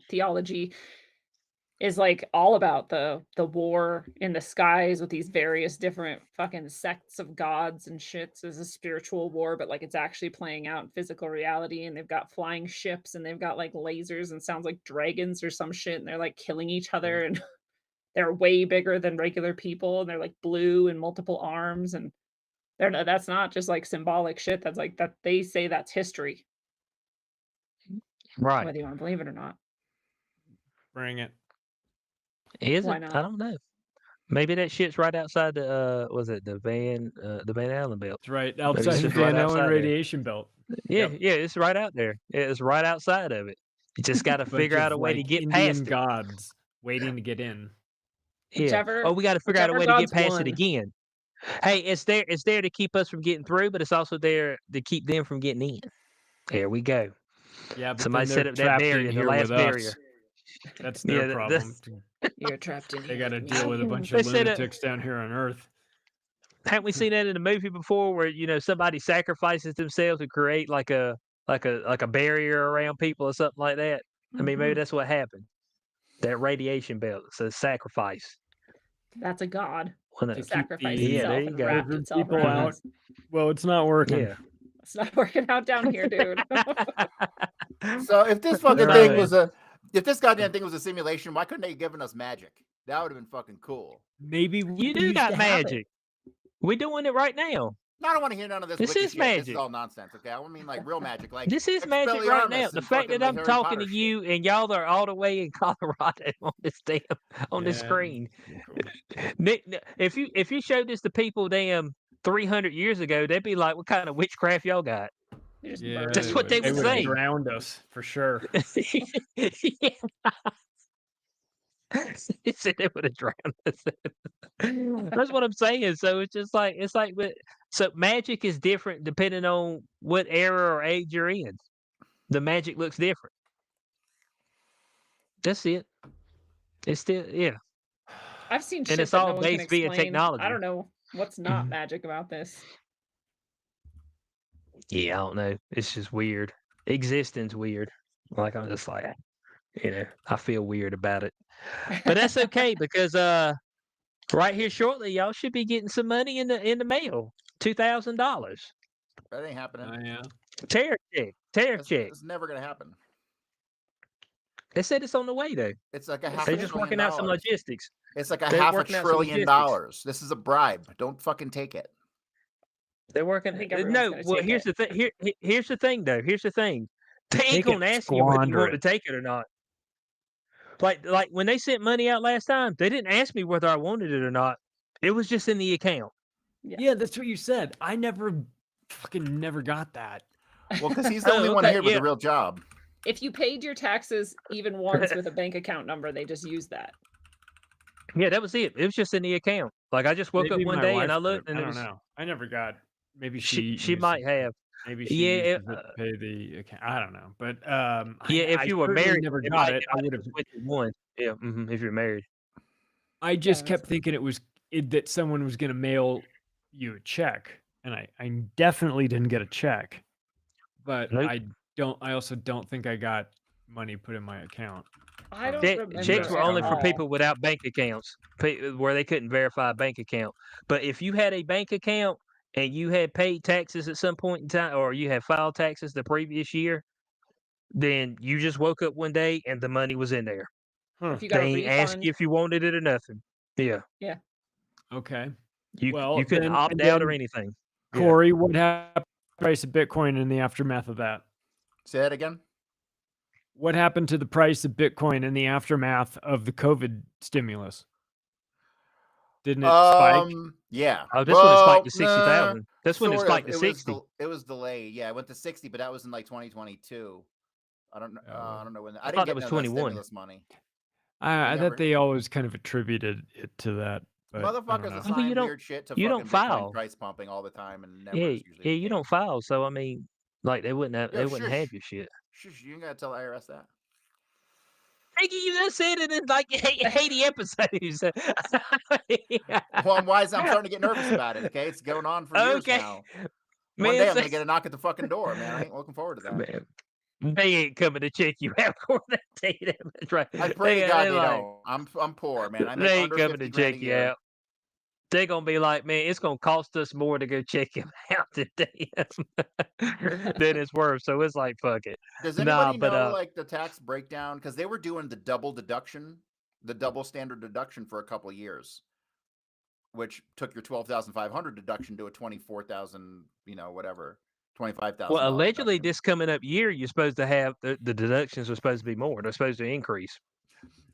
theology, is like all about the war in the skies with these various different fucking sects of gods and shits. As a spiritual war, but like it's actually playing out in physical reality. And they've got flying ships, and they've got like lasers, and sounds like dragons or some shit, and they're like killing each other, and they're way bigger than regular people, and they're like blue and multiple arms, and that's not just like symbolic shit. That's like that they say that's history, Right? whether you want to believe it or not. Bring it. Is Why it? not? I don't know. Maybe that shit's right outside the was it the Van Allen belt? It's right it's outside the just right Van Allen outside there. radiation belt. Yeah, Yep. yeah, it's right out there. Yeah, it's right outside of it. You just got to Bunch figure out of, a way to like, get Indian past it. gods waiting to get in. Yeah. Whichever- Oh, we got to figure out a whichever way to get god's past won. it again. Hey, it's there to keep us from getting through, but it's also there to keep them from getting in. There we go. Yeah, but Somebody then set they're up that trapped barrier, in the here last with barrier. us. That's their Yeah, problem. You're trapped in They here. got to with deal me. with a bunch They of said it- lunatics down here on Earth. Haven't we seen that in a movie before, where somebody sacrifices themselves to create like a barrier around people or something like that? I mean, maybe Mhm. that's what happened. That radiation belt says sacrifice. That's a god. Well, no, To keep sacrifice the Yeah, there itself you and go. wrapped lizard itself people around out. us. Well, it's not working. Yeah. It's not working out down here, dude. So if this fucking Right. thing was if this goddamn thing was a simulation, why couldn't they have given us magic? That would have been fucking cool. Maybe we You do used got to have it. magic. We're doing it right now. No, I don't want to hear none of this. This witchy is shit. This magic. is all nonsense. Okay, I mean like real magic. Like This is magic right now. Expelliarmus The and fact fucking that I'm Harry talking to Potter you and y'all are all the way in Colorado on this this Yeah. screen. Cool. If you showed this to people 300 years ago, they'd be like, "What kind of witchcraft y'all got?" You just Yeah, burn That's it. what they would would have say. drowned us for sure. Yeah. He said they would have drowned us. That's what I'm saying. So it's like, so magic is different depending on what era or age you're in. The magic looks different. That's it. It's still, yeah. I've seen And shit it's that all no one can based via explain. technology. I don't know what's not Mhm. magic about this. Yeah, I don't know. It's just weird. Existence weird. Like I'm just like, I feel weird about it. But that's okay because right here shortly, y'all should be getting some money in the mail. $2,000. That ain't happening. Yeah. Tariff check. It's never gonna happen. They said it's on the way though. It's like a half They're a just trillion working out some dollars. logistics. It's like a They're half a working out some trillion logistics. dollars. This is a bribe. Don't fucking take it. They're working. I think everyone's No, gonna well, take here's it. the thing. Here's the thing, though. Here's the thing. They ain't Take it, gonna ask you whether you squander want to it. take it or not. Like when they sent money out last time, they didn't ask me whether I wanted it or not. It was just in the account. Yeah, that's what you said. I fucking never got that. Well, because he's the only one okay, here with yeah. a real job. If you paid your taxes even once with a bank account number, they just use that. Yeah, that was it. It was just in the account. Like I just woke Maybe up one my day wife and I did looked, it. and I it don't was. know. I never got. Maybe She used might it. have. Maybe she Yeah, used it to pay the account. I don't know, but yeah. If I you were certainly married, never it got might- it. I would have. just went to one. Yeah, if you're married. I just Yeah, kept thinking that someone was going to mail you a check, and I definitely didn't get a check. But Nope. I also don't think I got money put in my account. I don't remember. Checks were at only for all. people without bank accounts, where they couldn't verify a bank account. But if you had a bank account and you had paid taxes at some point in time, or you had filed taxes the previous year, then you just woke up one day and the money was in there. Huh. If you got They a ain't ask refund, you if you wanted it or nothing. Yeah, Okay. you Well, couldn't then- opt and out or then, anything. Yeah. Cory, what happened to the price of Bitcoin in the aftermath of that? Say that again. What happened to the price of Bitcoin in the aftermath of the COVID stimulus? Didn't it spike? Yeah. Oh, this one is spiked to Well, 60,000. This one is sort of. spiked to 60. It was delayed. Yeah, it went to 60, but that was in like 2022. I don't know. Oh. I don't know when. I I thought didn't it get was none of that 21. stimulus money. I never- thought they always kind of attributed it to that. But I don't Motherfuckers know. assign you don't- weird shit to you fucking don't Bitcoin file. price pumping all the time, and never. Yeah, is usually yeah, the you case. don't file, so I mean, like they wouldn't have, Yo, they wouldn't shush. have your shit. Shush, you ain't gotta tell the IRS that. Nigga, you just said it in like 80 episodes. Well, I'm wise. I'm starting to get nervous about it. Okay, it's going on for years Okay. now. Man, One day I'm say- gonna get a knock at the fucking door, man. I ain't looking forward to that. Man, they ain't coming to check you out for that. Tell you that much, right? I pray to God they like, don't. I'm poor, man. I They make ain't under coming 50 to grand check a you year. out. They're gonna be like, man, it's gonna cost us more to go check him out today than it's worth. So it's like, fuck it. Does Nah, anybody but, know like the tax breakdown? Because they were doing the double deduction, the double standard deduction for a couple of years, which took your 12,500 deduction to a 24,000, whatever, 25,000. Well, allegedly, this coming up year, you're supposed to have the deductions are supposed to be more. They're supposed to increase.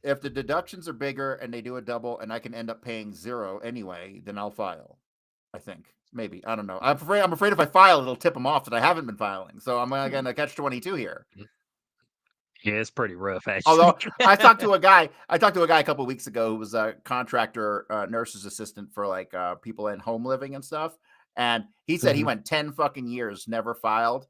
If the deductions are bigger and they do a double, and I can end up paying zero anyway, then I'll file. I think maybe I don't know. I'm afraid if I file, it'll tip them off that I haven't been filing. So I'm gonna catch 22 here. Yeah, it's pretty rough, actually. Although I talked to a guy a couple of weeks ago who was a contractor, nurse's assistant for like people in home living and stuff, and he said he went 10 fucking years never filed,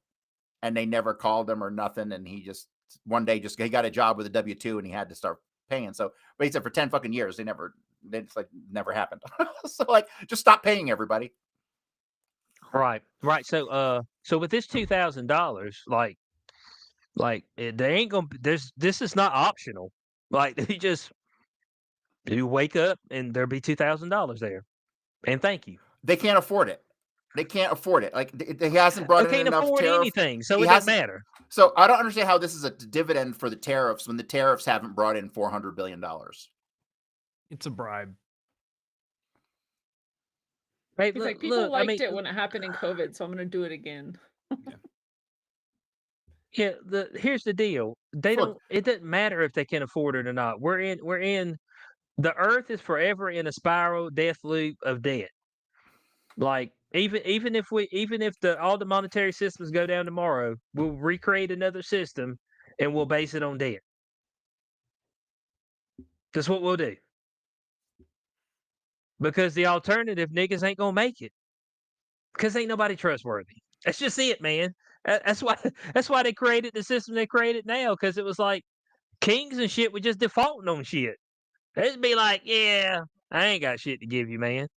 and they never called him or nothing, and he just one day he got a job with a W-2 and he had to start paying. So, but he said for 10 fucking years they just like never happened. So like just stop paying everybody. Right. So with this $2,000, they ain't gonna. This is not optional. Like you wake up and there'll be $2,000 there, and thank you. They can't afford it. They can't afford it. Like he hasn't brought They in can't enough afford tariff. anything, so He it doesn't hasn't- matter. So I don't understand how this is a dividend for the tariffs when the tariffs haven't brought in $400 billion. It's a bribe. Right? he's like, people liked it when it happened in COVID, so I'm going to do it again. Yeah. Here's the deal. They Look. don't. It doesn't matter if they can afford it or not. We're in. The Earth is forever in a spiral death loop of debt. Like even if all the monetary systems go down tomorrow, we'll recreate another system and we'll base it on debt. That's what we'll do. Because the alternative, niggas ain't gonna make it. Because ain't nobody trustworthy. That's just it, man. That's why they created the system they created now. Because it was like kings and shit were just defaulting on shit. They'd be like, yeah, I ain't got shit to give you, man.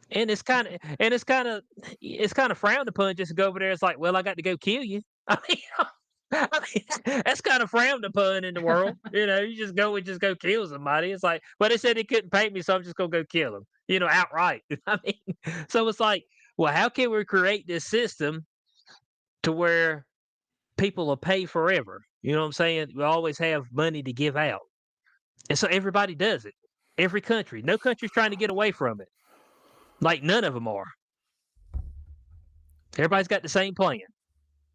And it's kind of frowned upon just to go over there. It's like, well, I got to go kill you. I mean, that's kind of frowned upon in the world. You just go kill somebody. It's like, well, they said they couldn't pay me, so I'm just gonna go kill them. Outright. I mean, so it's like, well, how can we create this system to where people will pay forever? You know what I'm saying? We always have money to give out. And so everybody does it. Every country. No country's trying to get away from it. Like none of them are. Everybody's got the same plan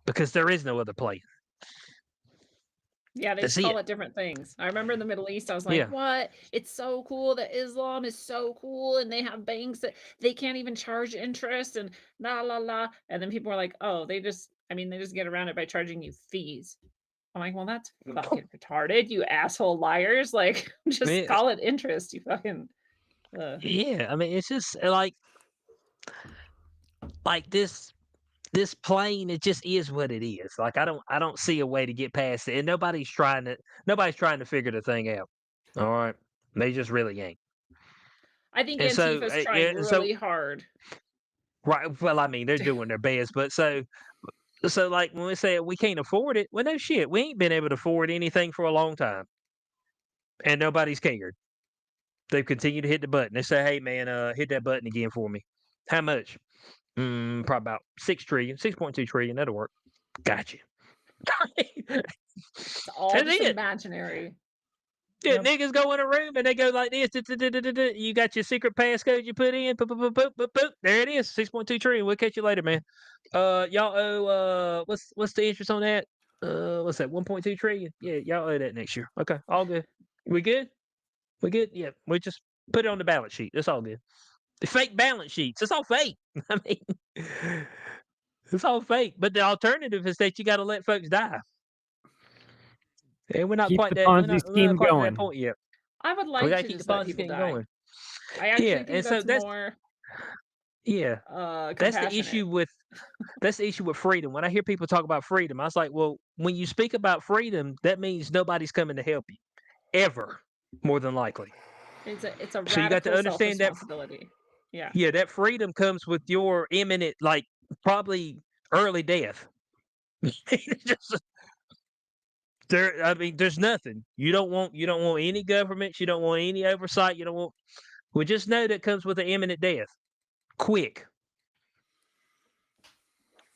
because there is no other plan. Yeah, they That's just call it. it different things. I remember in the Middle East, I was like, Yeah. what? It's so cool that Islam is so cool and they have banks that they can't even charge interest and la la la. And then people were like, oh, they just get around it by charging you fees. I'm like, well, that's fucking retarded, you asshole liars. Like, just Yeah. call it interest, you fucking Yeah. I mean, it's just like this plane, it just is what it is. Like I don't see a way to get past it. And nobody's trying to figure the thing out. All right. They just really ain't. I think And so Antifa's trying really hard. right, well, I mean, they're doing their best, but so like when we say we can't afford it, well no shit. We ain't been able to afford anything for a long time. And nobody's cared. They've continued to hit the button. They say, hey man, hit that button again for me. How much? Probably about 6.2 trillion. That'll work. Gotcha. It's all That's just it. imaginary. Yeah, Yep. niggas go in a room and they go like this. You got your secret passcode you put in. Boop, boop, boop, boop, boop, boop. There it is. 6.2 trillion. We'll catch you later, man. Y'all owe what's the interest on that? What's that? 1.2 trillion. Yeah, y'all owe that next year. Okay, all good. We good? We good? Yeah, we just put it on the balance sheet. That's all good. The fake balance sheets. It's all fake. I mean, it's all fake. But the alternative is that you got to let folks die. And we're not Keep quite the that. We're Ponzi not scheme quite to that going. point yet. I would We like gotta to keep the just let Ponzi people scheme die. going. I actually Yeah, think and so that's more yeah, that's the issue compassionate. with freedom. When I hear people talk about freedom, I was like, well, when you speak about freedom, that means nobody's coming to help you ever, more than likely. It's a So you got to radical understand that. self-responsibility. Yeah. Yeah, that freedom comes with your imminent, like probably early death. Just there. I mean, there's nothing. You don't want any government. You don't want any oversight. You don't want. Well, just know that comes with an imminent death. Quick.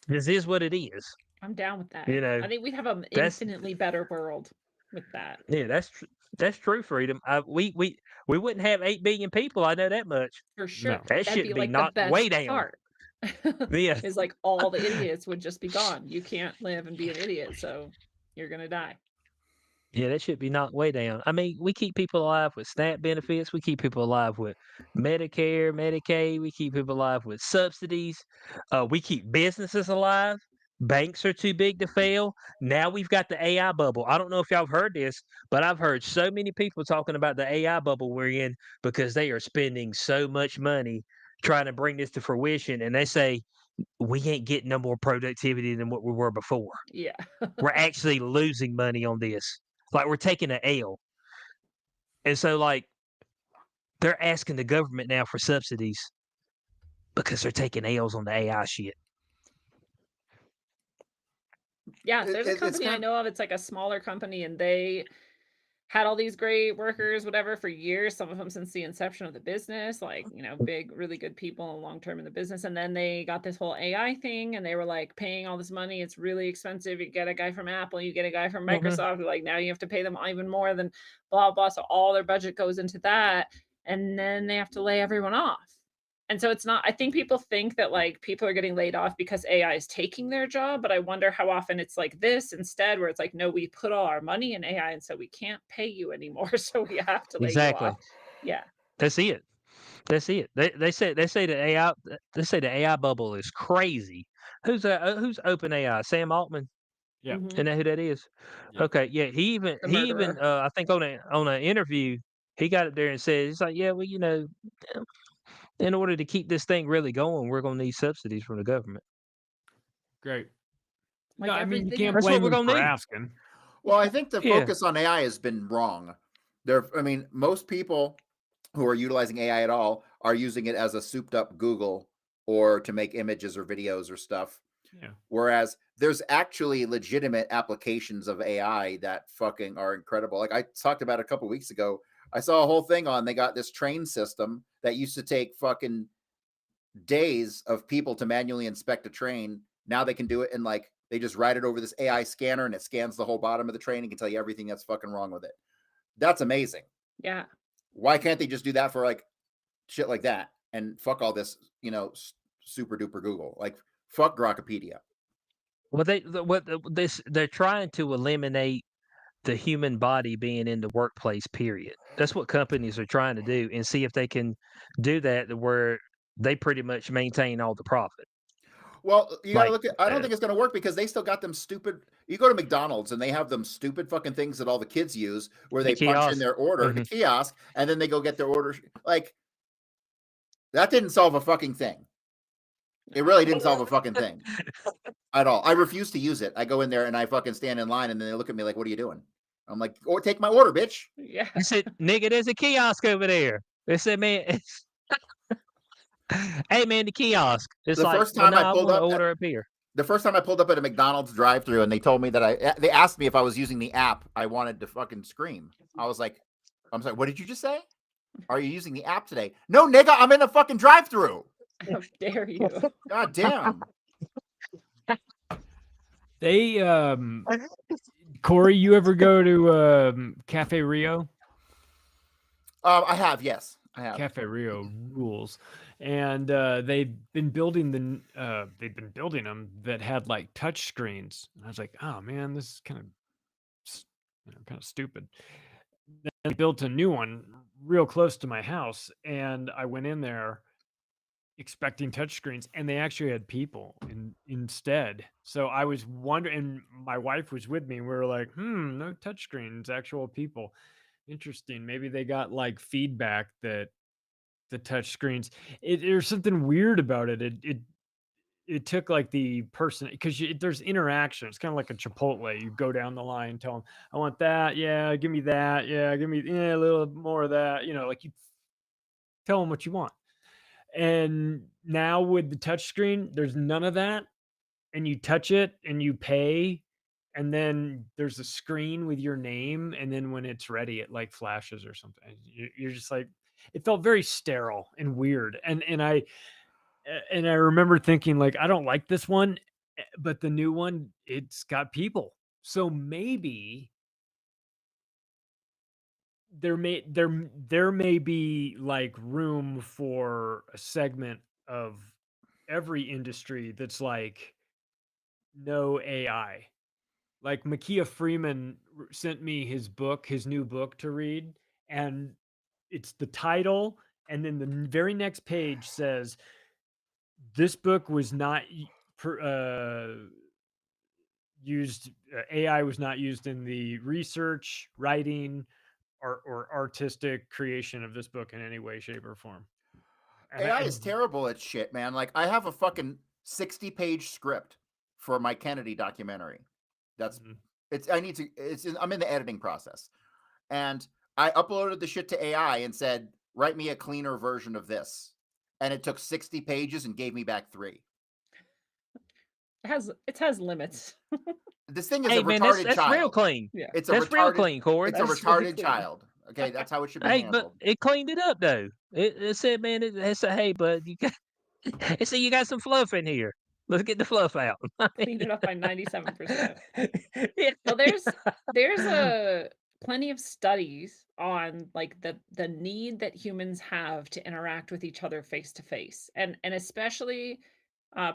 This is what it is. I'm down with that. You know, I think we'd have an that's infinitely better world with that. yeah, that's true freedom. We wouldn't have 8 billion people. I know that much. For sure. No. That That'd should be be like the knocked way best down. part. Yeah, Is like all the idiots would just be gone. You can't live and be an idiot, so you're gonna die. yeah, that should be knocked way down. I mean, we keep people alive with SNAP benefits. We keep people alive with Medicare, Medicaid. We keep people alive with subsidies. We keep businesses alive. Banks are too big to fail. Now we've got the AI bubble. I don't know if y'all have heard this, but I've heard so many people talking about the AI bubble we're in because they are spending so much money trying to bring this to fruition. And they say, we ain't getting no more productivity than what we were before. Yeah. We're actually losing money on this. Like we're taking an L. And so like they're asking the government now for subsidies because they're taking L's on the AI shit. Yeah, there's a It's company I kind know of. It's like a smaller company, and they had all these great workers, whatever, for years. Some of them since the inception of the business, like, big, really good people long term in the business. And then they got this whole AI thing, and they were like paying all this money. It's really expensive. You get a guy from Apple, you get a guy from Microsoft. Like now you have to pay them even more than blah blah. So all their budget goes into that, and then they have to lay everyone off. And so it's not, I think people think that like people are getting laid off because AI is taking their job, but I wonder how often it's like this instead, where it's like, no, we put all our money in AI and so we can't pay you anymore. So we have to lay you Exactly. off. Yeah. That's it. That's it. They say the AI bubble is crazy. Who's open AI? Sam Altman? Yeah. Mhm. Isn't that who that is? Yeah. Okay, yeah. He even The murderer. I think on an interview, he got up there and said, it's like, yeah, well, in order to keep this thing really going, we're gonna need subsidies from the government. Great. Like No, I mean, you everything can't That's what blame we're them gonna for need. asking. Well, I think the Yeah. focus on AI has been wrong. I mean, most people who are utilizing AI at all are using it as a souped up Google or to make images or videos or stuff. Yeah. Whereas there's actually legitimate applications of AI that fucking are incredible. Like I talked about a couple weeks ago, I saw a whole thing on they got this train system that used to take fucking days of people to manually inspect a train. Now they can do it in like, they just write it over this AI scanner and it scans the whole bottom of the train and can tell you everything that's fucking wrong with it. That's amazing. Yeah. Why can't they just do that for like shit like that and fuck all this, you know, super duper Google? Like fuck Grokpedia. Well, they're trying to eliminate the human body being in the workplace. Period. That's what companies are trying to do, and see if they can do that to where they pretty much maintain all the profit. Well, you gotta Like, look at. I don't think it's gonna work because they still got them stupid. You go to McDonald's and they have them stupid fucking things that all the kids use, where The they punch in kiosk. their order, the Mhm. kiosk, and then they go get their order. Like that didn't solve a fucking thing. It really didn't solve a fucking thing at all. I refuse to use it. I go in there and I fucking stand in line, and then they look at me like, "What are you doing?" I'm like, "Or take my order, bitch." Yeah. I said, "Nigga, there's a kiosk over there." They said, "Man, hey man, the kiosk." It's The like, first well, time no, I I pulled want to up, order up here. the first time I pulled up at a McDonald's drive-thru, and they told me that they asked me if I was using the app. I wanted to fucking scream. I was like, "I'm sorry, what did you just say? Are you using the app today?" "No, nigga, I'm in a fucking drive-thru." How dare you? God damn. They Cory, you ever go to Cafe Rio? I have, yes, I have. Cafe Rio rules, and they've been building them that had like touch screens. And I was like, oh man, this is kind of stupid. Then they built a new one real close to my house, and I went in there expecting touch screens, and they actually had people instead. So I was wondering, and my wife was with me, and we were like, no touch screens, actual people. Interesting. Maybe they got like feedback that the touch screens, there's something weird about it. It took like the person, because there's interaction. It's kind of like a Chipotle. You go down the line, tell them, I want that. Yeah, give me that. Yeah, give me a little more of that. You know, like you tell them what you want. And now with the touch screen, there's none of that. And you touch it and you pay. And then there's a screen with your name. And then when it's ready, it like flashes or something. You're just like, it felt very sterile and weird. And I remember thinking like, I don't like this one, but the new one, it's got people. So maybe there may be like room for a segment of every industry that's like no AI. Like Makia Freeman sent me his new book to read, and it's the title, and then the very next page says this book was not used. AI was not used in the research, writing, or artistic creation of this book in any way, shape, or form. And AI is terrible at shit, man. Like I have a fucking 60-page script for my Kennedy documentary. That's I'm in the editing process. And I uploaded the shit to AI and said, write me a cleaner version of this. And it took 60 pages and gave me back 3. It has limits. This thing is Hey a man, retarded that's child. real clean. Yeah. It's a That's real retarded, clean, Cory. it's a That's really retarded clean. child. Okay, that's how it should be Hey, but handled. it cleaned it up though. It said, man, it said, hey, bud, you got, it said you got some fluff in here. Let's get the fluff out. Cleaned it up by 97%. Yeah. Well, there's a plenty of studies on like the need that humans have to interact with each other face to face, and especially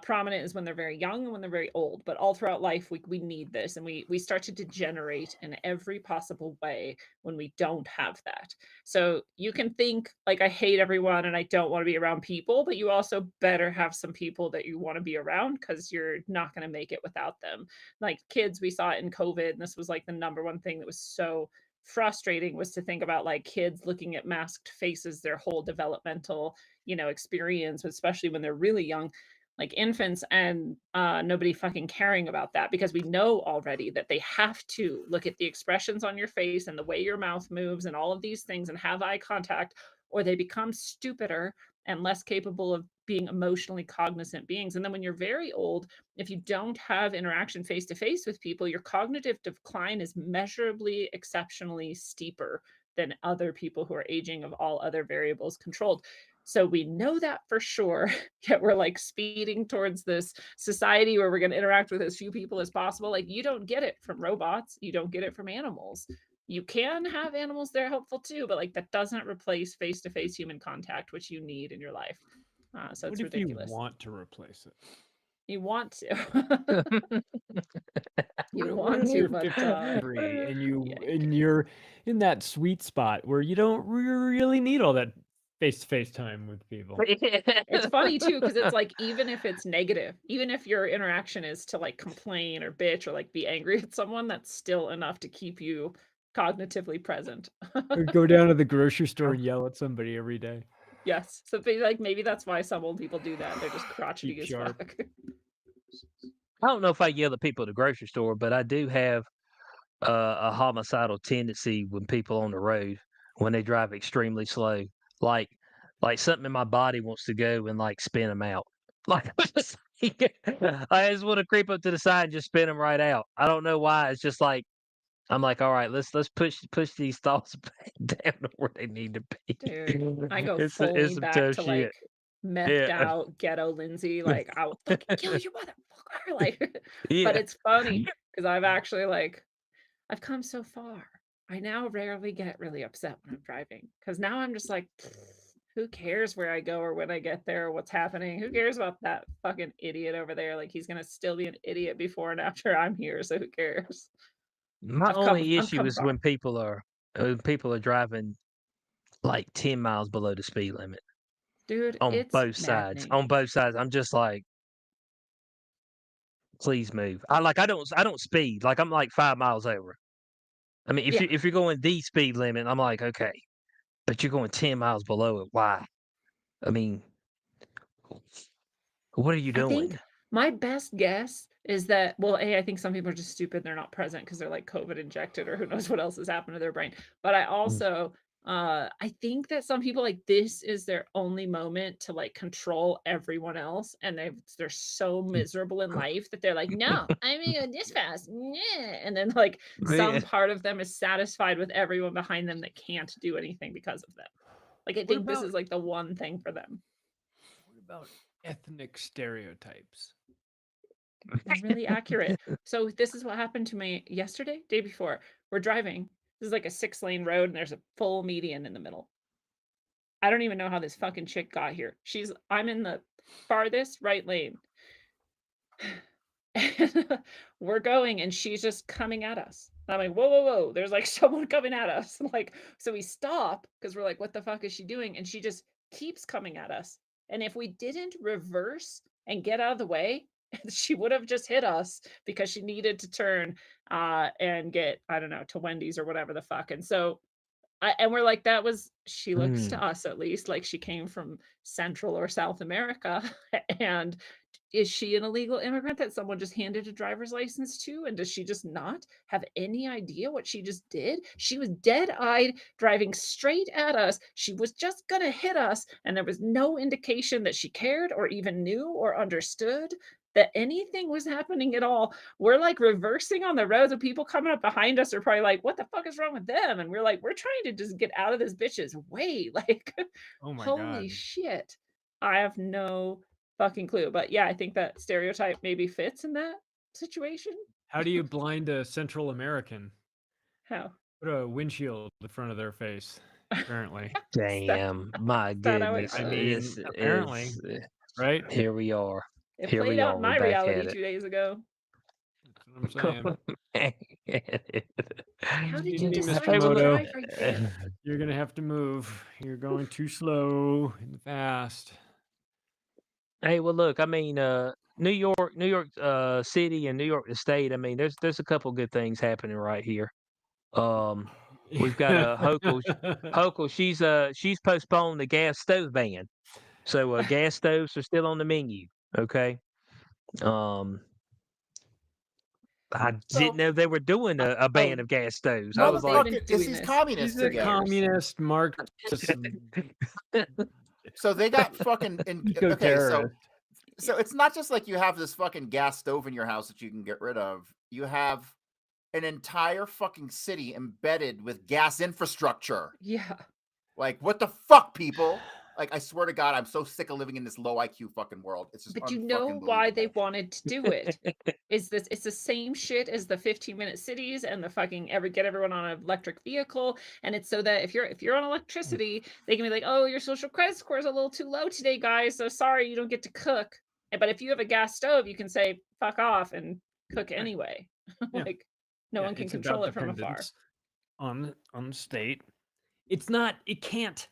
prominent is when they're very young and when they're very old. But all throughout life, we need this, and we start to degenerate in every possible way when we don't have that. So you can think like, I hate everyone and I don't want to be around people, but you also better have some people that you want to be around, because you're not going to make it without them. Like kids, we saw it in COVID, and this was like the number one thing that was so frustrating, was to think about like kids looking at masked faces their whole developmental, experience, especially when they're really young, like infants, and nobody fucking caring about that, because we know already that they have to look at the expressions on your face and the way your mouth moves and all of these things and have eye contact, or they become stupider and less capable of being emotionally cognizant beings. And then when you're very old, if you don't have interaction face to face with people, your cognitive decline is measurably, exceptionally steeper than other people who are aging, of all other variables controlled. So we know that for sure. Yet we're like speeding towards this society where we're going to interact with as few people as possible. Like, you don't get it from robots. You don't get it from animals. You can have animals that are helpful too, but like that doesn't replace face-to-face human contact, which you need in your life. So What it's if ridiculous. you want to replace it? You want to. You want to, You're but 53 and you yeah, and you're in that sweet spot where you don't really need all that face-to-face time with people. it's funny too, because it's like, even if it's negative, even if your interaction is to like complain or bitch or like be angry at someone, that's still enough to keep you cognitively present. Or go down to the grocery store and yell at somebody every day. Yes. So maybe that's why some old people do that. They're just crotchety Keep as sharp. fuck. I don't know if I yell at people at the grocery store, but I do have a homicidal tendency when people on the road when they drive extremely slow, like like something in my body wants to go and like spin them out. Like I just want to creep up to the side and just spin them right out. I don't know why. It's just like I'm like, all right, let's push these thoughts back down to where they need to be. Dude, I go It's fully some back tough to shit. like methed Yeah, out ghetto Lindsay, like I'll fucking kill you, motherfucker. Like, but yeah. it's funny because I've actually like I've come so far. I now rarely get really upset when I'm driving because now I'm just like, who cares where I go or when I get there or what's happening? Who cares about that fucking idiot over there? Like, he's gonna still be an idiot before and after I'm here, so who cares? My I've only issue come is far. when people are driving like 10 miles below the speed limit Dude, on it's both sides. maddening. On both sides, I'm just like, please move. I don't speed. Like I'm like 5 miles over. I mean, Yeah. if you're going the speed limit, I'm like, okay, but you're going 10 miles below it. Why? I mean, what are you I think doing? my best guess is that, well, I think some people are just stupid. They're not present because they're like COVID injected or who knows what else has happened to their brain. But I Mm. also, I think that some people like this is their only moment to like control everyone else. And they're so miserable in life that they're like, no, I'm gonna go this fast. Yeah. And then like Yeah. some part of them is satisfied with everyone behind them that can't do anything because of them. Like, I think this about- is like the one thing for them. What about ethnic stereotypes? Really accurate. So this is what happened to me yesterday, day before. We're driving. This is like a 6-lane road and there's a full median in the middle. I don't even know how this fucking chick got here. I'm in the farthest right lane. And we're going and she's just coming at us. I'm like, whoa, whoa, whoa. There's like someone coming at us. Like, so we stop because we're like, what the fuck is she doing? And she just keeps coming at us. And if we didn't reverse and get out of the way, she would have just hit us because she needed to turn and get, I don't know, to Wendy's or whatever the fuck. And so and we're like, she looks to us at least like she came from Central or South America. And is she an illegal immigrant that someone just handed a driver's license to? And does she just not have any idea what she just did? She was dead-eyed, driving straight at us. She was just gonna hit us, and there was no indication that she cared or even knew or understood that anything was happening at all. We're like reversing on the roads, and people coming up behind us are probably like, what the fuck is wrong with them? And we're like, we're trying to just get out of this bitch's way. Like, Oh my holy god. shit. I have no fucking clue. But yeah, I think that stereotype maybe fits in that situation. How do you blind a Central American? How? Put a windshield in front of their face, apparently. Damn, my that how it goodness. I goes? mean, apparently, right? Here we are. It Here played we out are. in We're my back reality at 2 days ago. That's what I'm saying. How did you Excuse me, decide Mr. to Moto. drive right there? You're gonna have to move. You're going too slow and fast. Hey, well, look, I mean, New York City and New York the state. I mean, there's a couple good things happening right here. We've got a Hokel. She's postponed the gas stove ban, so gas stoves are still on the menu. Okay. Um, I didn't So, know they were doing a ban of gas stoves. I well, was they've like, been Motherfucker, it's doing these this communists She's a for again. communist Marxist So they got fucking okay. eco-terrorist. So it's not just like you have this fucking gas stove in your house that you can get rid of. You have an entire fucking city embedded with gas infrastructure. Yeah. Like, what the fuck, people? Like, I swear to God, I'm so sick of living in this low IQ fucking world. It's just But you know why they unfucking-believable. wanted to do it? It's the same shit as the 15-minute cities and the fucking get everyone on an electric vehicle. And it's so that if you're on electricity, they can be like, oh, your social credit score is a little too low today, guys. So sorry, you don't get to cook. But if you have a gas stove, you can say fuck off and cook anyway. Yeah. Like no one can it's control about it from afar. dependence on the state. It's not. It can't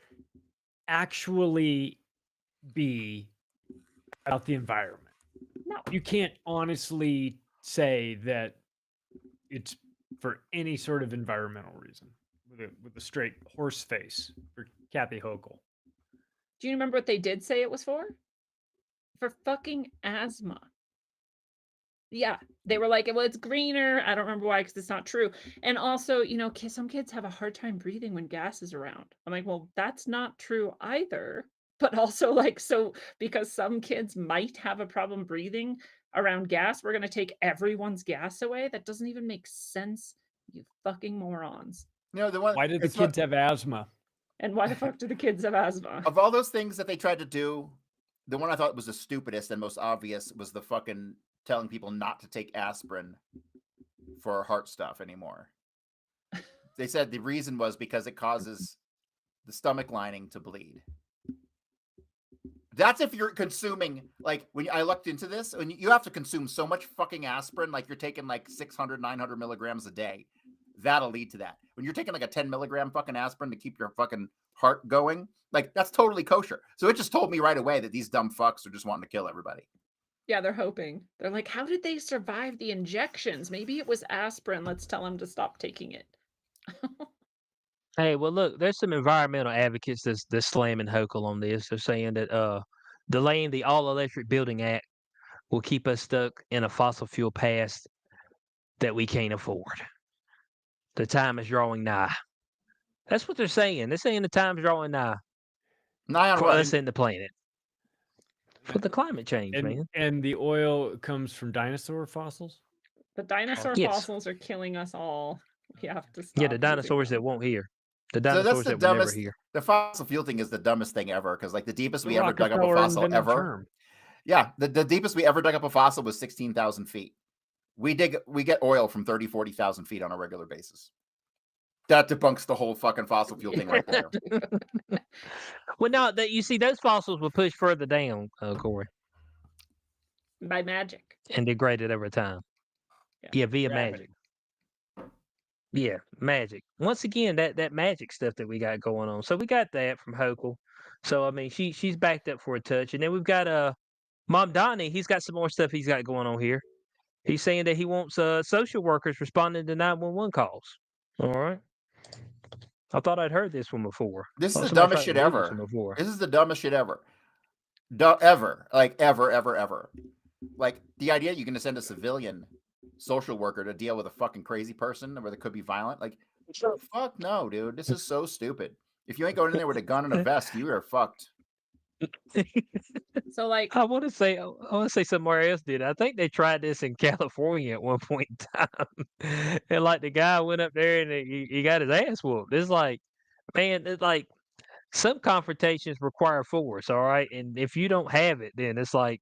actually be about the environment. No. You can't honestly say that it's for any sort of environmental reason with a straight horse face for Kathy Hochul. Do you remember what they did say it was for? For fucking asthma. Yeah, they were like, well, it's greener. I don't remember why, because it's not true. And also, you know, some kids have a hard time breathing when gas is around. I'm like, well, that's not true either. But also, like, so because some kids might have a problem breathing around gas, we're going to take everyone's gas away? That doesn't even make sense, you fucking morons. You know, the one. Why do the kids have asthma? And why the fuck do the kids have asthma? Of all those things that they tried to do, the one I thought was the stupidest and most obvious was the fucking telling people not to take aspirin for heart stuff anymore. They said the reason was because it causes the stomach lining to bleed. That's if you're consuming, like, when I looked into this, when you have to consume so much fucking aspirin, like you're taking like 600, 900 milligrams a day. That'll lead to that. When you're taking like a 10 milligram fucking aspirin to keep your fucking heart going, like, that's totally kosher. So it just told me right away that these dumb fucks are just wanting to kill everybody. Yeah, they're hoping. They're like, how did they survive the injections? Maybe it was aspirin. Let's tell them to stop taking it. Hey, well, look, there's some environmental advocates that's slamming Hochul on this. They're saying that delaying the All Electric Building Act will keep us stuck in a fossil fuel past that we can't afford. The time is drawing nigh. That's what they're saying. They're saying the time's drawing nigh Nigh on for what? us and the planet. For the climate change, man. And the oil comes from dinosaur fossils? The dinosaur Yes. fossils are killing us all. We have to stop. Yeah, the using dinosaurs that them. won't hear. The So that's dinosaurs the that will never dumbest. hear. The fossil fuel thing is the dumbest thing ever, because like the deepest The we ever dug up a Rockefeller fossil invented the ever. term. Yeah, the deepest we ever dug up a fossil was 16,000 feet. We get oil from 30, 40,000 feet on a regular basis. That debunks the whole fucking fossil fuel thing right there. Well, no, you see, those fossils will push further down, Cory, By magic. and degraded over time. Yeah, via Gravity. magic. Yeah, magic. Once again, that magic stuff that we got going on. So we got that from Hochul. So I mean, she's backed up for a touch, and then we've got Mom Donnie. He's got some more stuff he's got going on here. He's saying that he wants social workers responding to 911 calls. All right. I thought I'd heard this one before. This is Oh, the somebody dumbest tried shit to Google this ever. one before. This is the dumbest shit ever. Ever. Like, ever. Like, the idea you're going to send a civilian social worker to deal with a fucking crazy person where they could be violent. Like, fuck no, dude. This is so stupid. If you ain't going in there with a gun and a vest, you are fucked. So like I want to say somewhere else did. I think they tried this in California at one point in time, and like the guy went up there and he got his ass whooped. It's like, man, it's like some confrontations require force, all right, and if you don't have it, then it's like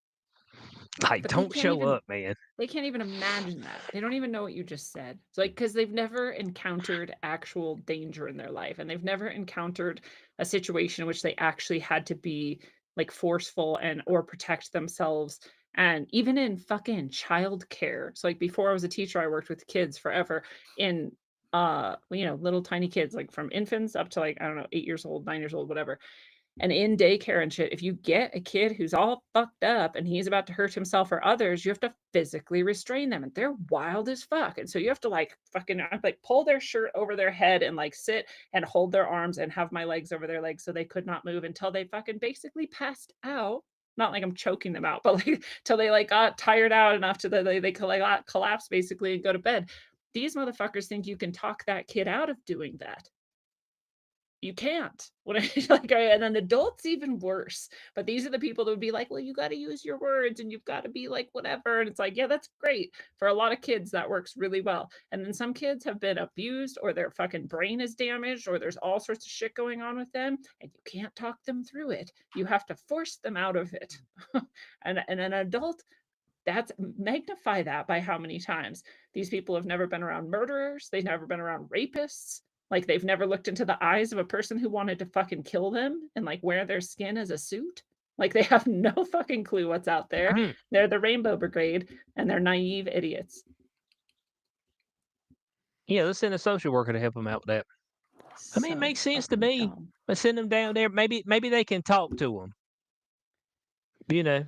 but they don't can't show even- up, man. they can't even imagine that. They don't even know what you just said. So like, because they've never encountered actual danger in their life, and they've never encountered a situation in which they actually had to be like forceful and or protect themselves. And even in fucking childcare. So like before I was a teacher, I worked with kids forever in little tiny kids, like from infants up to like, I don't know, 8 years old, 9 years old, whatever. And in daycare and shit, if you get a kid who's all fucked up and he's about to hurt himself or others, you have to physically restrain them. And they're wild as fuck. And so you have to like fucking like pull their shirt over their head and like sit and hold their arms and have my legs over their legs so they could not move until they fucking basically passed out. Not like I'm choking them out, but like till they like got tired out enough to that they collapse basically and go to bed. These motherfuckers think you can talk that kid out of doing that. you can't. Like, and then adults even worse. But these are the people that would be like, well, you got to use your words and you've got to be like whatever. And it's like, yeah, that's great. For a lot of kids, that works really well. And then some kids have been abused, or their fucking brain is damaged, or there's all sorts of shit going on with them, and you can't talk them through it. You have to force them out of it. And an adult, that's magnify that by how many times. These people have never been around murderers. They've never been around rapists. Like, they've never looked into the eyes of a person who wanted to fucking kill them and like wear their skin as a suit. Like, they have no fucking clue what's out there. They're the Rainbow Brigade, and they're naive idiots. Yeah, let's send a social worker to help them out with that. I mean, it makes sense to me. Dumb. Let's send them down there. Maybe they can talk to them. You know,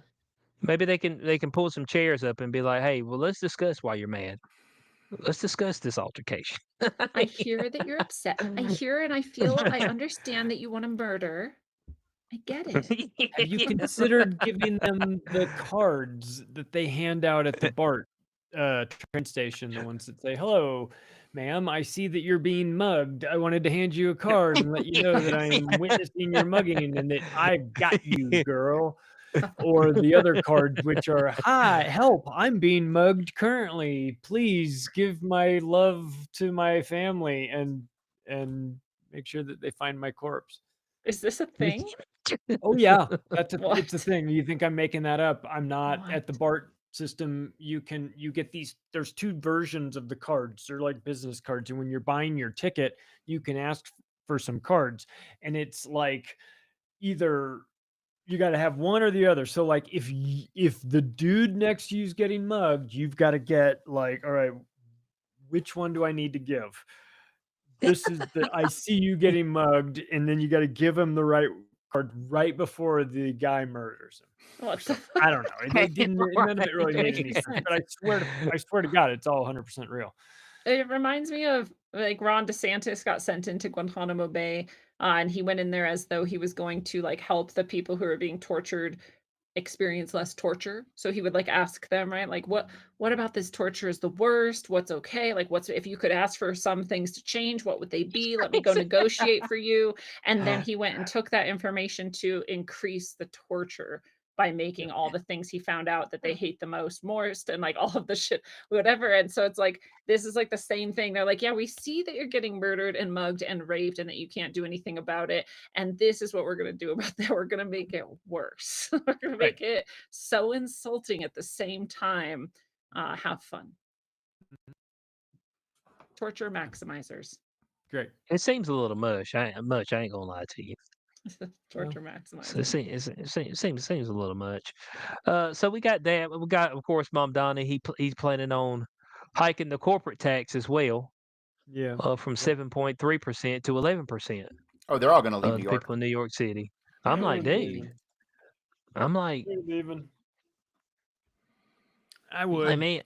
maybe they can pull some chairs up and be like, "Hey, well, let's discuss why you're mad. Let's discuss this altercation." I hear that you're upset. I hear and I feel, I understand that you want to murder. I get it. Have you considered giving them the cards that they hand out at the BART train station? The ones that say, "Hello, ma'am, I see that you're being mugged. I wanted to hand you a card and let you know that I am witnessing your mugging and that I've got you, girl." Or the other cards, which are, "Hi, help, I'm being mugged currently. Please give my love to my family and make sure that they find my corpse." Is this a thing? Oh yeah, it's a What? thing. You think I'm making that up? I'm not. At the What? BART system, you get these. There's two versions of the cards. They're like business cards, and when you're buying your ticket, you can ask for some cards, and it's like either you got to have one or the other. So like if the dude next to you is getting mugged, you've got to get like, all right, which one do I need to give? This is the I see you getting mugged, and then you got to give him the right card right before the guy murders him. What the I don't know. It didn't. None of it really made any sense. But I swear to God, it's all 100% real. It reminds me of, like, Ron DeSantis got sent into Guantanamo Bay, and he went in there as though he was going to like help the people who are being tortured experience less torture. So he would like ask them, right? Like, what about this torture is the worst? What's okay? Like, what's, if you could ask for some things to change, what would they be? Let me go negotiate for you. And then he went and took that information to increase the torture by making all the things he found out that they hate the most, and like all of the shit, whatever. And so it's like, this is like the same thing. They're like, yeah, we see that you're getting murdered and mugged and raped and that you can't do anything about it. And this is what we're going to do about that. We're going to make it worse. We're going to make it so insulting at the same time. Have fun. Torture maximizers. Great. It seems a little much. I ain't gonna lie to you. Torture So maximizers. it seems a little much. So we got that. We got, of course, Mom Donnie. He's planning on hiking the corporate tax as well. Yeah. From 7.3% to 11%. Oh, they're all going to leave The New York. people in New York City. I'm like, dude. I'm like, They're leaving. I I would. mean,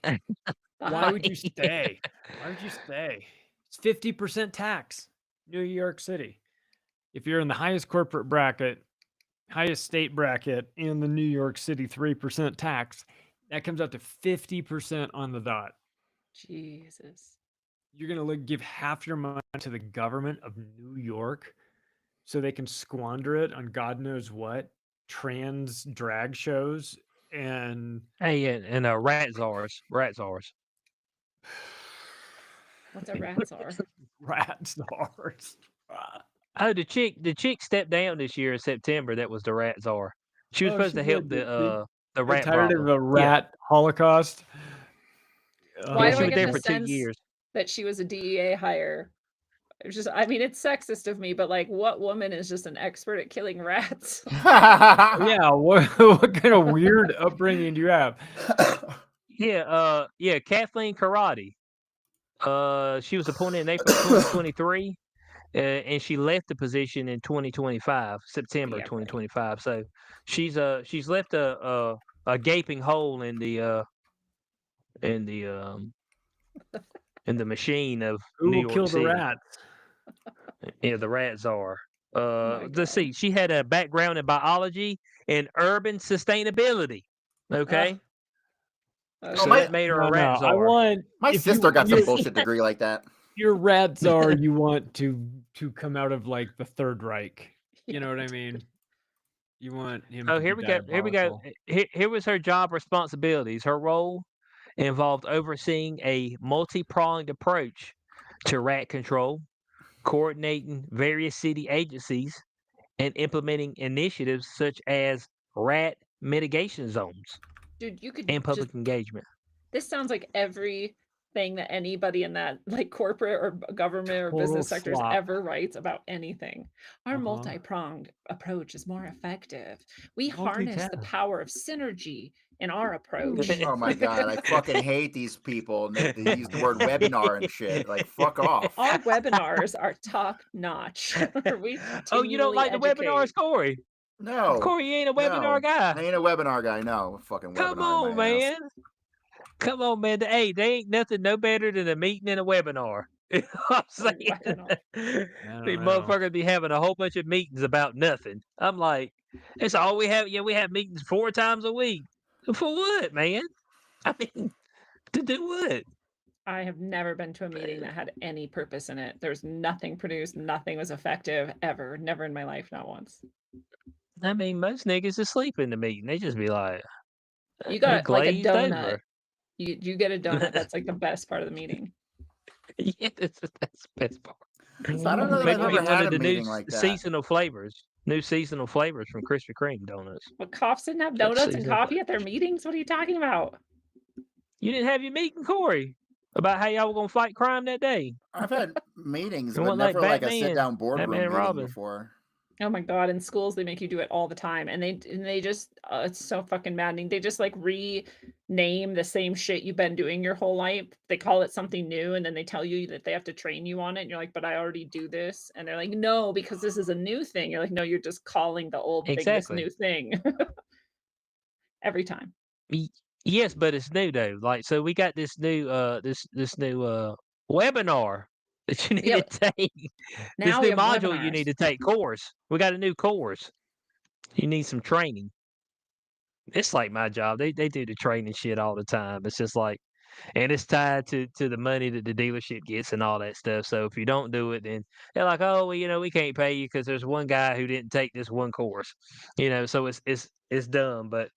Why would you stay? Why would you stay? It's 50% tax, New York City. If you're in the highest corporate bracket, highest state bracket in the New York City 3% tax, that comes out to 50% on the dot. Jesus. You're going to give half your money to the government of New York so they can squander it on God knows what, trans drag shows and hey, and rat czars. What's a rat czar? rat stars. Oh, the chick stepped down this year in September. That was the rat czar. She was Oh, supposed she to help did, the They're rat tired of problem. the rat holocaust. Why Yeah, do she I was get there the for 2 sense years. that she was a DEA hire? It's just, I mean, it's sexist of me, but like, what woman is just an expert at killing rats? Yeah, what kind of weird upbringing do you have? Yeah, Kathleen Karate. She was appointed in April 2023, and she left the position in 2025, September Yeah, right. 2025. So she's left a gaping hole in the machine of Who New will York kill the City. rats? Yeah, the rat czar. my Let's see. She had a background in biology and urban sustainability. Okay, Okay. so my- that made her No, a rat no, czar. I want My if sister you- got some you- bullshit degree like that. Your rat czar you want to come out of like the Third Reich. You know what I mean? You want him Oh, to here be we go. Here we go. diabolical. Here was her job responsibilities. Her role involved overseeing a multi-pronged approach to rat control, coordinating various city agencies, and implementing initiatives such as rat mitigation zones Dude, you could and just public engagement. this sounds like everything that anybody in that like corporate or government or Total business sectors slop. ever writes about anything. Our Uh-huh. multi-pronged approach is more effective. We harness the Multi-task. power of synergy in our approach. Oh my god, I fucking hate these people, and they use the word webinar and shit. Like, fuck off. Our webinars are top notch. We Oh, you don't continually like the webinars, educate. Corey? No, Corey, you ain't a webinar no, guy. I ain't a webinar guy. No, fucking Come webinar on, my ass. man. Come on, man. Hey, they ain't nothing no better than a meeting and a webinar. You know what I'm A saying? webinar. I These don't know. motherfuckers be having a whole bunch of meetings about nothing. I'm like, that's all we have. Yeah, we have meetings 4 times a week. For what, man? I mean, to do what? I have never been to a meeting that had any purpose in it. There's nothing produced, nothing was effective ever. Never in my life, not once. I mean, most niggas is sleep in the meeting. They just be like, You they got like a glazed donut. over. You get a donut. That's like the best part of the meeting. Yeah, that's the best part. So I don't know that Maybe I've we ever one had of a the new meeting like that. seasonal flavors. New seasonal flavors from Krispy Kreme donuts. But cops didn't have Like donuts and seasonal coffee at their meetings? What are you talking about? You didn't have your meeting, Corey, about how y'all were gonna fight crime that day. I've had meetings, It but wasn't like never like a Batman, sit-down boardroom Batman and meeting Robin. before. Oh my god, in schools they make you do it all the time, and they just it's so fucking maddening. They just like rename the same shit you've been doing your whole life. They call it something new, and then they tell you that they have to train you on it. And you're like, but I already do this, and they're like, no, because this is a new thing. You're like, no, you're just calling the old thing this Exactly. new thing. Every time. Yes, but it's new though. Like, so we got this new this new webinar that you need Yeah, to take. This now we new have module you need webinars. to take course. We got a new course. You need some training. It's like my job. They do the training shit all the time. It's just like, and it's tied to the money that the dealership gets and all that stuff. So if you don't do it, then they're like, oh, well, you know, we can't pay you because there's one guy who didn't take this one course. You know, so it's dumb. But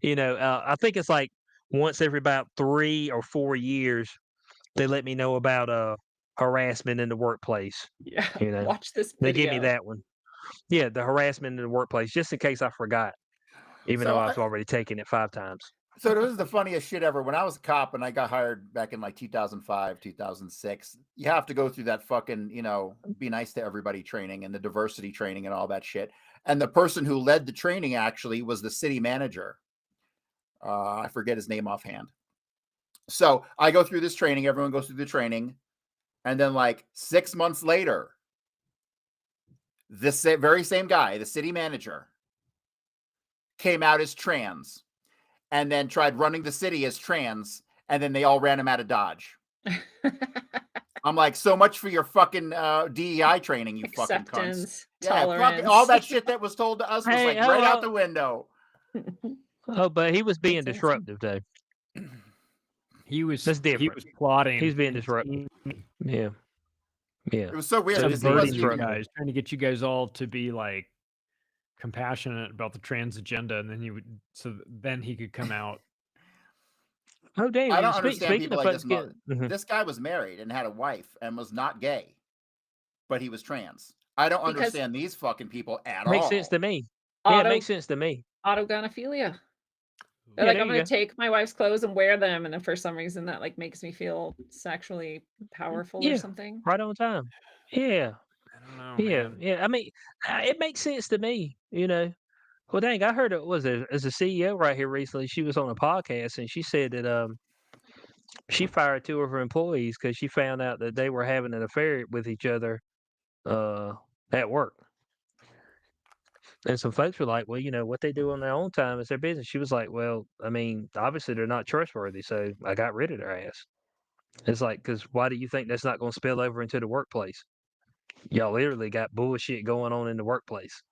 you know, I think it's like once every about 3 or 4 years they let me know about harassment in the workplace. Yeah, You know, watch this they give me video. that one. Yeah, the harassment in the workplace, just in case I forgot, even So though I- I've already taken it 5 times. So this is the funniest shit ever. When I was a cop and I got hired back in like 2005, 2006, you have to go through that fucking, you know, be nice to everybody training and the diversity training and all that shit. And the person who led the training actually was the city manager. I forget his name offhand. So I go through this training. Everyone goes through the training. And then like 6 months later, this very same guy, the city manager, came out as trans and then tried running the city as trans, and then they all ran him out of Dodge. I'm like, so much for your fucking DEI training, you fucking cunts. Acceptance, Yeah, tolerance. all that shit that was told to us was Hey, like right out the window. Oh, but he was being It's awesome. disruptive though. He was That's different. He was plotting. He was being and disruptive. scheming, Yeah. Yeah. It was so weird. So because he subverting wasn't subverting you even, disruptive. guys, trying to get you guys all to be like compassionate about the trans agenda, and then then he could come out. Oh, damn. I don't understand Speaking people of like folks this. getting, This guy was married and had a wife and was not gay, but he was trans. I don't Because- understand these fucking people at makes all. sense to me. Yeah, it Auto makes sense to me. autogonophilia. Yeah, They're like, there I'm you gonna go. take my wife's clothes and wear them, and then for some reason that like makes me feel sexually powerful Yeah. or something. Right on time. Yeah. I don't know, Yeah. man. Yeah. I mean, it makes sense to me, you know. Well, dang, I heard it was as a CEO right here recently. She was on a podcast and she said that she fired 2 of her employees because she found out that they were having an affair with each other at work. And some folks were like, well, you know, what they do on their own time is their business. She was like, well, I mean, obviously they're not trustworthy, so I got rid of their ass. It's like, because why do you think that's not going to spill over into the workplace? Y'all literally got bullshit going on in the workplace.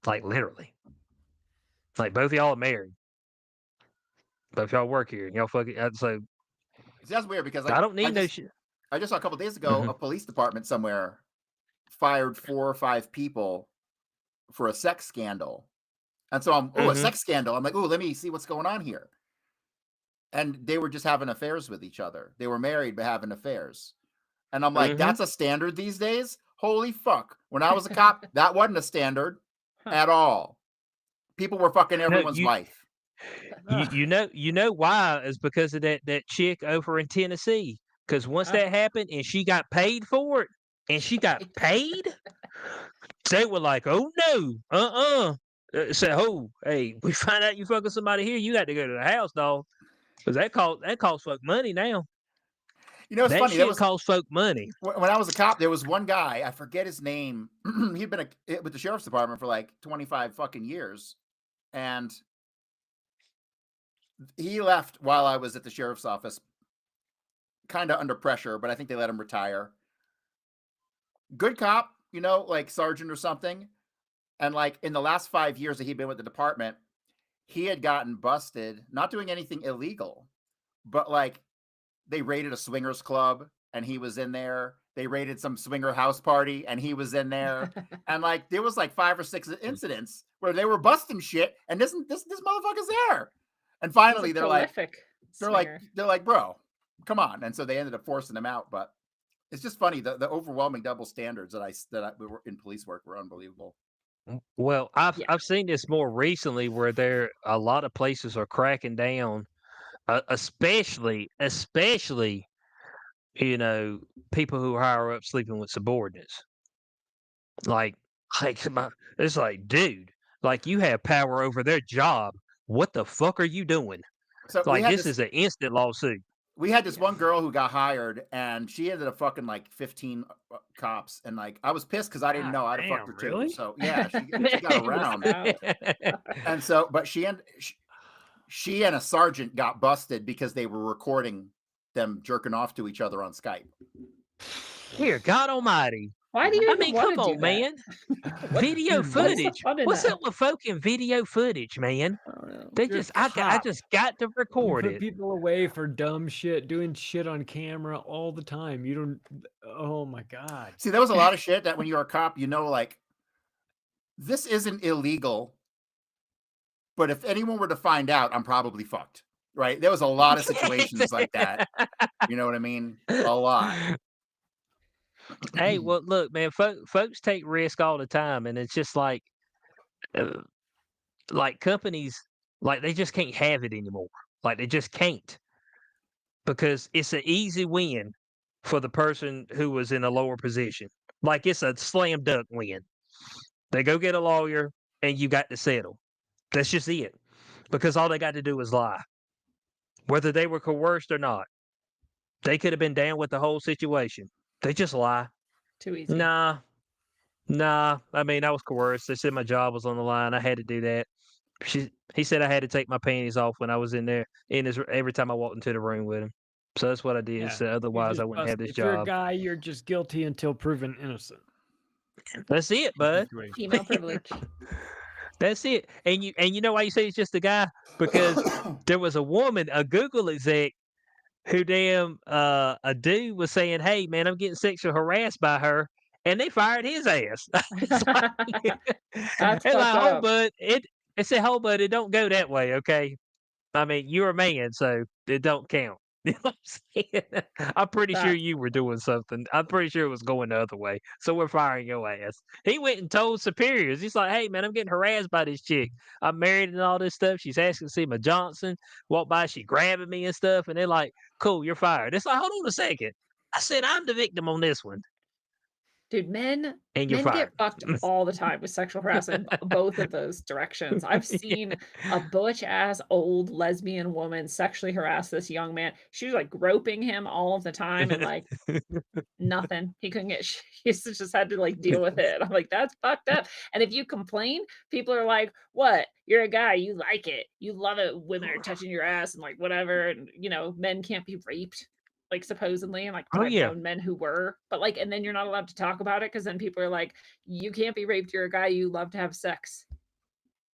Like, literally. Like, both of y'all are married. Both y'all work here. Y'all fucking, so See, that's weird because like, I don't need no just, shit. I just saw a couple days ago a police department somewhere fired 4 or 5 people for a sex scandal. And so I'm, a sex scandal. I'm like, let me see what's going on here. And they were just having affairs with each other. They were married but having affairs. And I'm like, that's a standard these days? Holy fuck. When I was a cop, that wasn't a standard at all. People were fucking everyone's wife. You know why? Is because of that chick over in Tennessee. Because once that happened and she got paid for it, and she got paid, they were like, oh no, say, oh, hey, we find out you fucking somebody here, you got to go to the house, dog. Because that costs folk money now. You know, it's that funny. Shit costs folk money. When I was a cop, there was one guy, I forget his name. He'd been with the sheriff's department for like 25 fucking years. And he left while I was at the sheriff's office, kind of under pressure, but I think they let him retire. Good cop, you know, like sergeant or something. And like in the last 5 years that he'd been with the department, he had gotten busted, not doing anything illegal, but like they raided a swingers club and he was in there. They raided some swinger house party and he was in there. And like there was like 5 or 6 incidents where they were busting shit and this motherfucker's there. And finally they're like, bro, come on. And so they ended up forcing him out. But it's just funny, the overwhelming double standards that we were in police work were unbelievable. Well, I've seen this more recently where a lot of places are cracking down, especially you know, people who are higher up sleeping with subordinates. Like it's like, dude, like you have power over their job. What the fuck are you doing? So like this is an instant lawsuit. We had this one girl who got hired and she ended up fucking like 15 cops. And like, I was pissed because I didn't know I'd have fucked her too. So yeah, she got around. And so, but she and a sergeant got busted because they were recording them jerking off to each other on Skype. Here, God almighty. Why do you I mean, come on, man. Video footage. What's up with folk in video footage, man? They just, I just got to record it. Put people away for dumb shit, doing shit on camera all the time. You don't, oh my God. See, there was a lot of shit that when you're a cop, you know, like, this isn't illegal, but if anyone were to find out, I'm probably fucked, right? There was a lot of situations like that. You know what I mean? A lot. Hey, well, look, man, folks take risk all the time, and it's just like companies, like they just can't have it anymore. Like they just can't, because it's an easy win for the person who was in a lower position. Like it's a slam dunk win. They go get a lawyer, and you got to settle. That's just it, because all they got to do is lie, whether they were coerced or not. They could have been down with the whole situation. They just lie. Too easy. Nah. I mean, I was coerced. They said my job was on the line. I had to do that. He said I had to take my panties off when I was in there. Every time I walked into the room with him. So that's what I did. So otherwise, I wouldn't have this job. If you're a guy, you're just guilty until proven innocent. That's it, bud. Female privilege. That's it. And you know why you say it's just a guy? Because there was a woman, a Google exec, who a dude was saying, hey, man, I'm getting sexually harassed by her. And they fired his ass. It's like, oh, bud, it said, oh, bud, it don't go that way, okay? I mean, you're a man, so it don't count. You know what I'm saying? I'm pretty sure you were doing something. I'm pretty sure it was going the other way. So we're firing your ass. He went and told superiors. He's like, hey, man, I'm getting harassed by this chick. I'm married and all this stuff. She's asking to see my Johnson. Walked by, she grabbing me and stuff. And they're like, cool, you're fired. It's like, hold on a second. I said, I'm the victim on this one. Dude, men get fucked all the time with sexual harassment in both of those directions. I've seen a butch-ass old lesbian woman sexually harass this young man. She was like groping him all of the time and like nothing. He couldn't get, he just had to like deal with it. I'm like, that's fucked up. And if you complain, people are like, what? You're a guy, you like it. You love it. Women are touching your ass and like whatever. And you know, men can't be raped. Like supposedly, and like I've known men who were, but like, and then you're not allowed to talk about it because then people are like, you can't be raped. You're a guy. You love to have sex.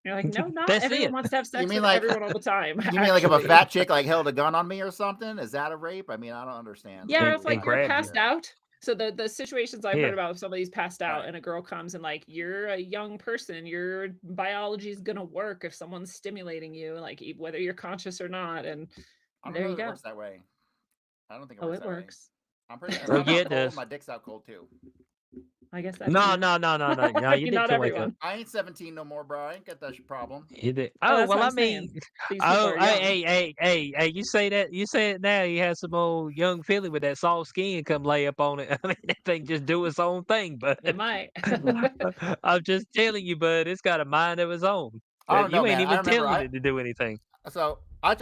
You're like, no, not That's everyone it. wants to have sex mean with like- everyone all the time. You mean like if a actually. fat chick like held a gun on me or something? Is that a rape? I mean, I don't understand. Yeah, And- if like and you're grabbed you. passed out. So the situations I've Yeah. heard about, if somebody's passed out Right. and a girl comes and like you're a young person, your biology is gonna work if someone's stimulating you, like whether you're conscious or not. And I don't there know you if it go. works that way. I don't think it Oh, works it that way. works. I'm pretty. Oh, I'm yeah, out it cold. does. My dick's out cold too. I guess that's No, you. no, no, no, no, no. You did Not feel like everyone. I ain't 17 no more, bro. I ain't got that problem. You did. Oh, Oh, that's well, what I I'm saying. mean, These people oh, are young. hey, you say that. You say it now. You have some old young Philly with that soft skin come lay up on it. I mean, that thing just do its own thing, but It might. I'm just telling you, bud, it's got a mind of its own. I don't know, You ain't man. I even remember telling it to do anything. So I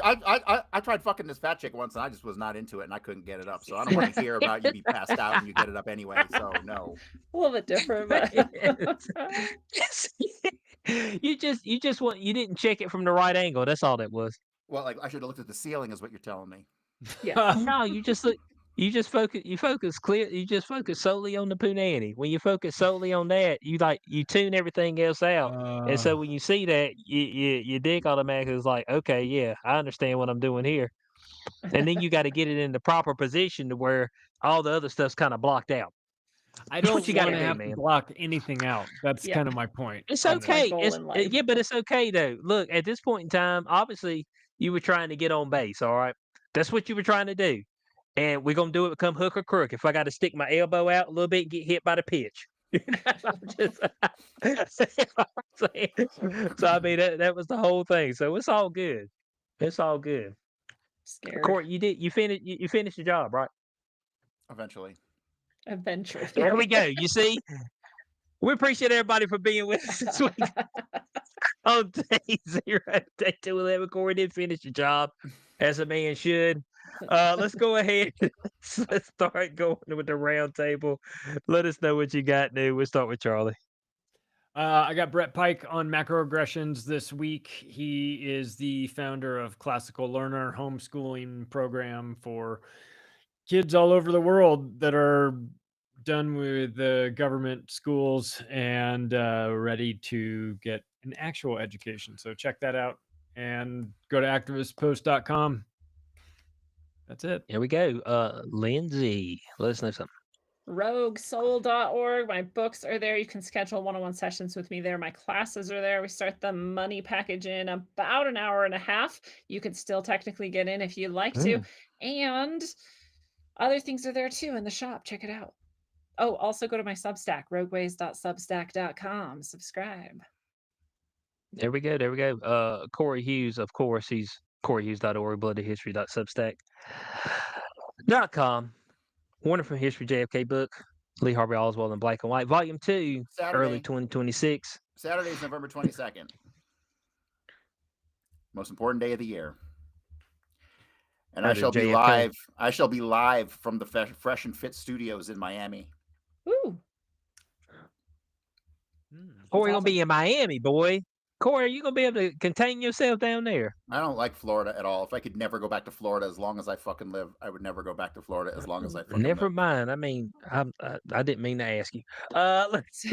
tried fucking this fat chick once, and I just was not into it, and I couldn't get it up. So I don't want to hear about you be passed out and you get it up anyway. So no. A little bit different, but you just want you didn't check it from the right angle. That's all that was. Well, like I should have looked at the ceiling, is what you're telling me. yes. No, you just look. You just focus clear. You just focus solely on the punani. When you focus solely on that, you tune everything else out. And so when you see that, your dick automatically is like, okay, yeah, I understand what I'm doing here. And then you got to get it in the proper position to where all the other stuff's kind of blocked out. I That's don't what you gotta want to do, have to man. block anything out. That's Yeah. kind of my point. It's on That's my this. okay. goal It's in life. yeah, but it's okay though. Look, at this point in time, obviously you were trying to get on base. All right, that's what you were trying to do, and we're gonna do it. Come hook or crook. If I got to stick my elbow out a little bit, and get hit by the pitch. I'm just saying. So I mean that was the whole thing. So it's all good. It's all good. Scared. Court, you finished your job, right? Eventually. Eventually. There we go. You see, we appreciate everybody for being with us this week. On day 0, day 211, Cory did finish the job as a man should. Let's go ahead. Let's start going with the round table. Let us know what you got new. We'll start with Charlie. I got Brett Pike on macroaggressions this week. He is the founder of Classical Learner homeschooling program for kids all over the world that are done with the government schools and ready to get an actual education. So check that out and go to activistpost.com. That's it. Here we go. Lindsay, let us know something. roguesoul.org. My books are there. You can schedule one-on-one sessions with me there. My classes are there. We start the money package in about an hour and a half. You could still technically get in if you'd like to. And other things are there too in the shop. Check it out. Oh, also go to my Substack, rogueways.substack.com. Subscribe. There we go. There we go. Cory Hughes, of course, he's CoryHughes.org, bloodyhistory.substack.com. Wonderful History JFK book, Lee Harvey Oswald in black and white, volume 2, early Saturday. 2026. Saturday is November 22nd. Most important day of the year. And I Other shall be JFK. live. I shall be live from the Fresh and Fit Studios in Miami. Ooh. Cory That's gonna be in Miami, boy. Cory, are you gonna be able to contain yourself down there? I don't like Florida at all. If I could never go back to Florida as long as I fucking live, I would never go back to Florida as long as I fucking Never live. mind. I mean, I didn't mean to ask you. Let's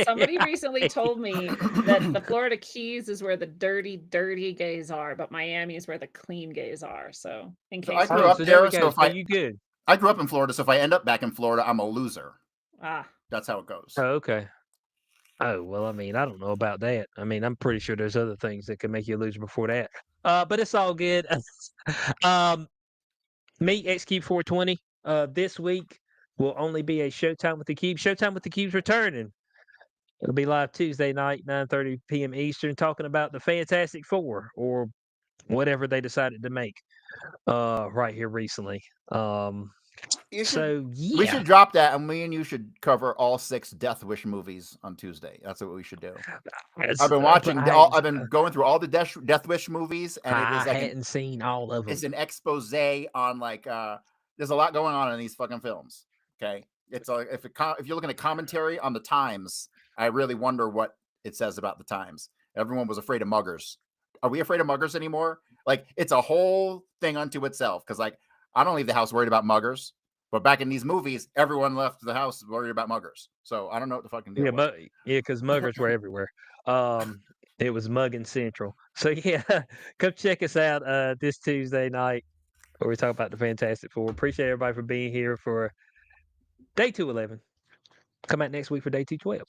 Somebody recently told me that the Florida Keys is where the dirty gays are, but Miami is where the clean gays are. So in So case I you- grew up so there, we so go. if So I- you good? I grew up in Florida, so if I end up back in Florida, I'm a loser. Ah, That's how it goes. Oh, okay. Oh, well, I mean, I don't know about that. I mean, I'm pretty sure there's other things that can make you a loser before that. But it's all good. Meet XQ 420 this week will only be a Showtime with the Cube. Showtime with the Cube's returning. It'll be live Tuesday night, 9:30 p.m. Eastern, talking about the Fantastic Four or whatever they decided to make right here recently. You should- So yeah, We should drop that, and me and you should cover all 6 Death Wish movies on Tuesday. That's what we should do. I've been watching. I've been going through all the Death Wish movies, and it is I like hadn't seen all of them. it's an expose on like there's a lot going on in these fucking films. Okay, it's like if you're looking at commentary on the times, I really wonder what it says about the times. Everyone was afraid of muggers. Are we afraid of muggers anymore? Like it's a whole thing unto itself. Because like I don't leave the house worried about muggers. But back in these movies, everyone left the house worried about muggers. So I don't know what the fucking deal was. Yeah, because muggers were everywhere. It was Muggin Central. So yeah, come check us out this Tuesday night where we talk about the Fantastic Four. Appreciate everybody for being here for day 211. Come out next week for day 212.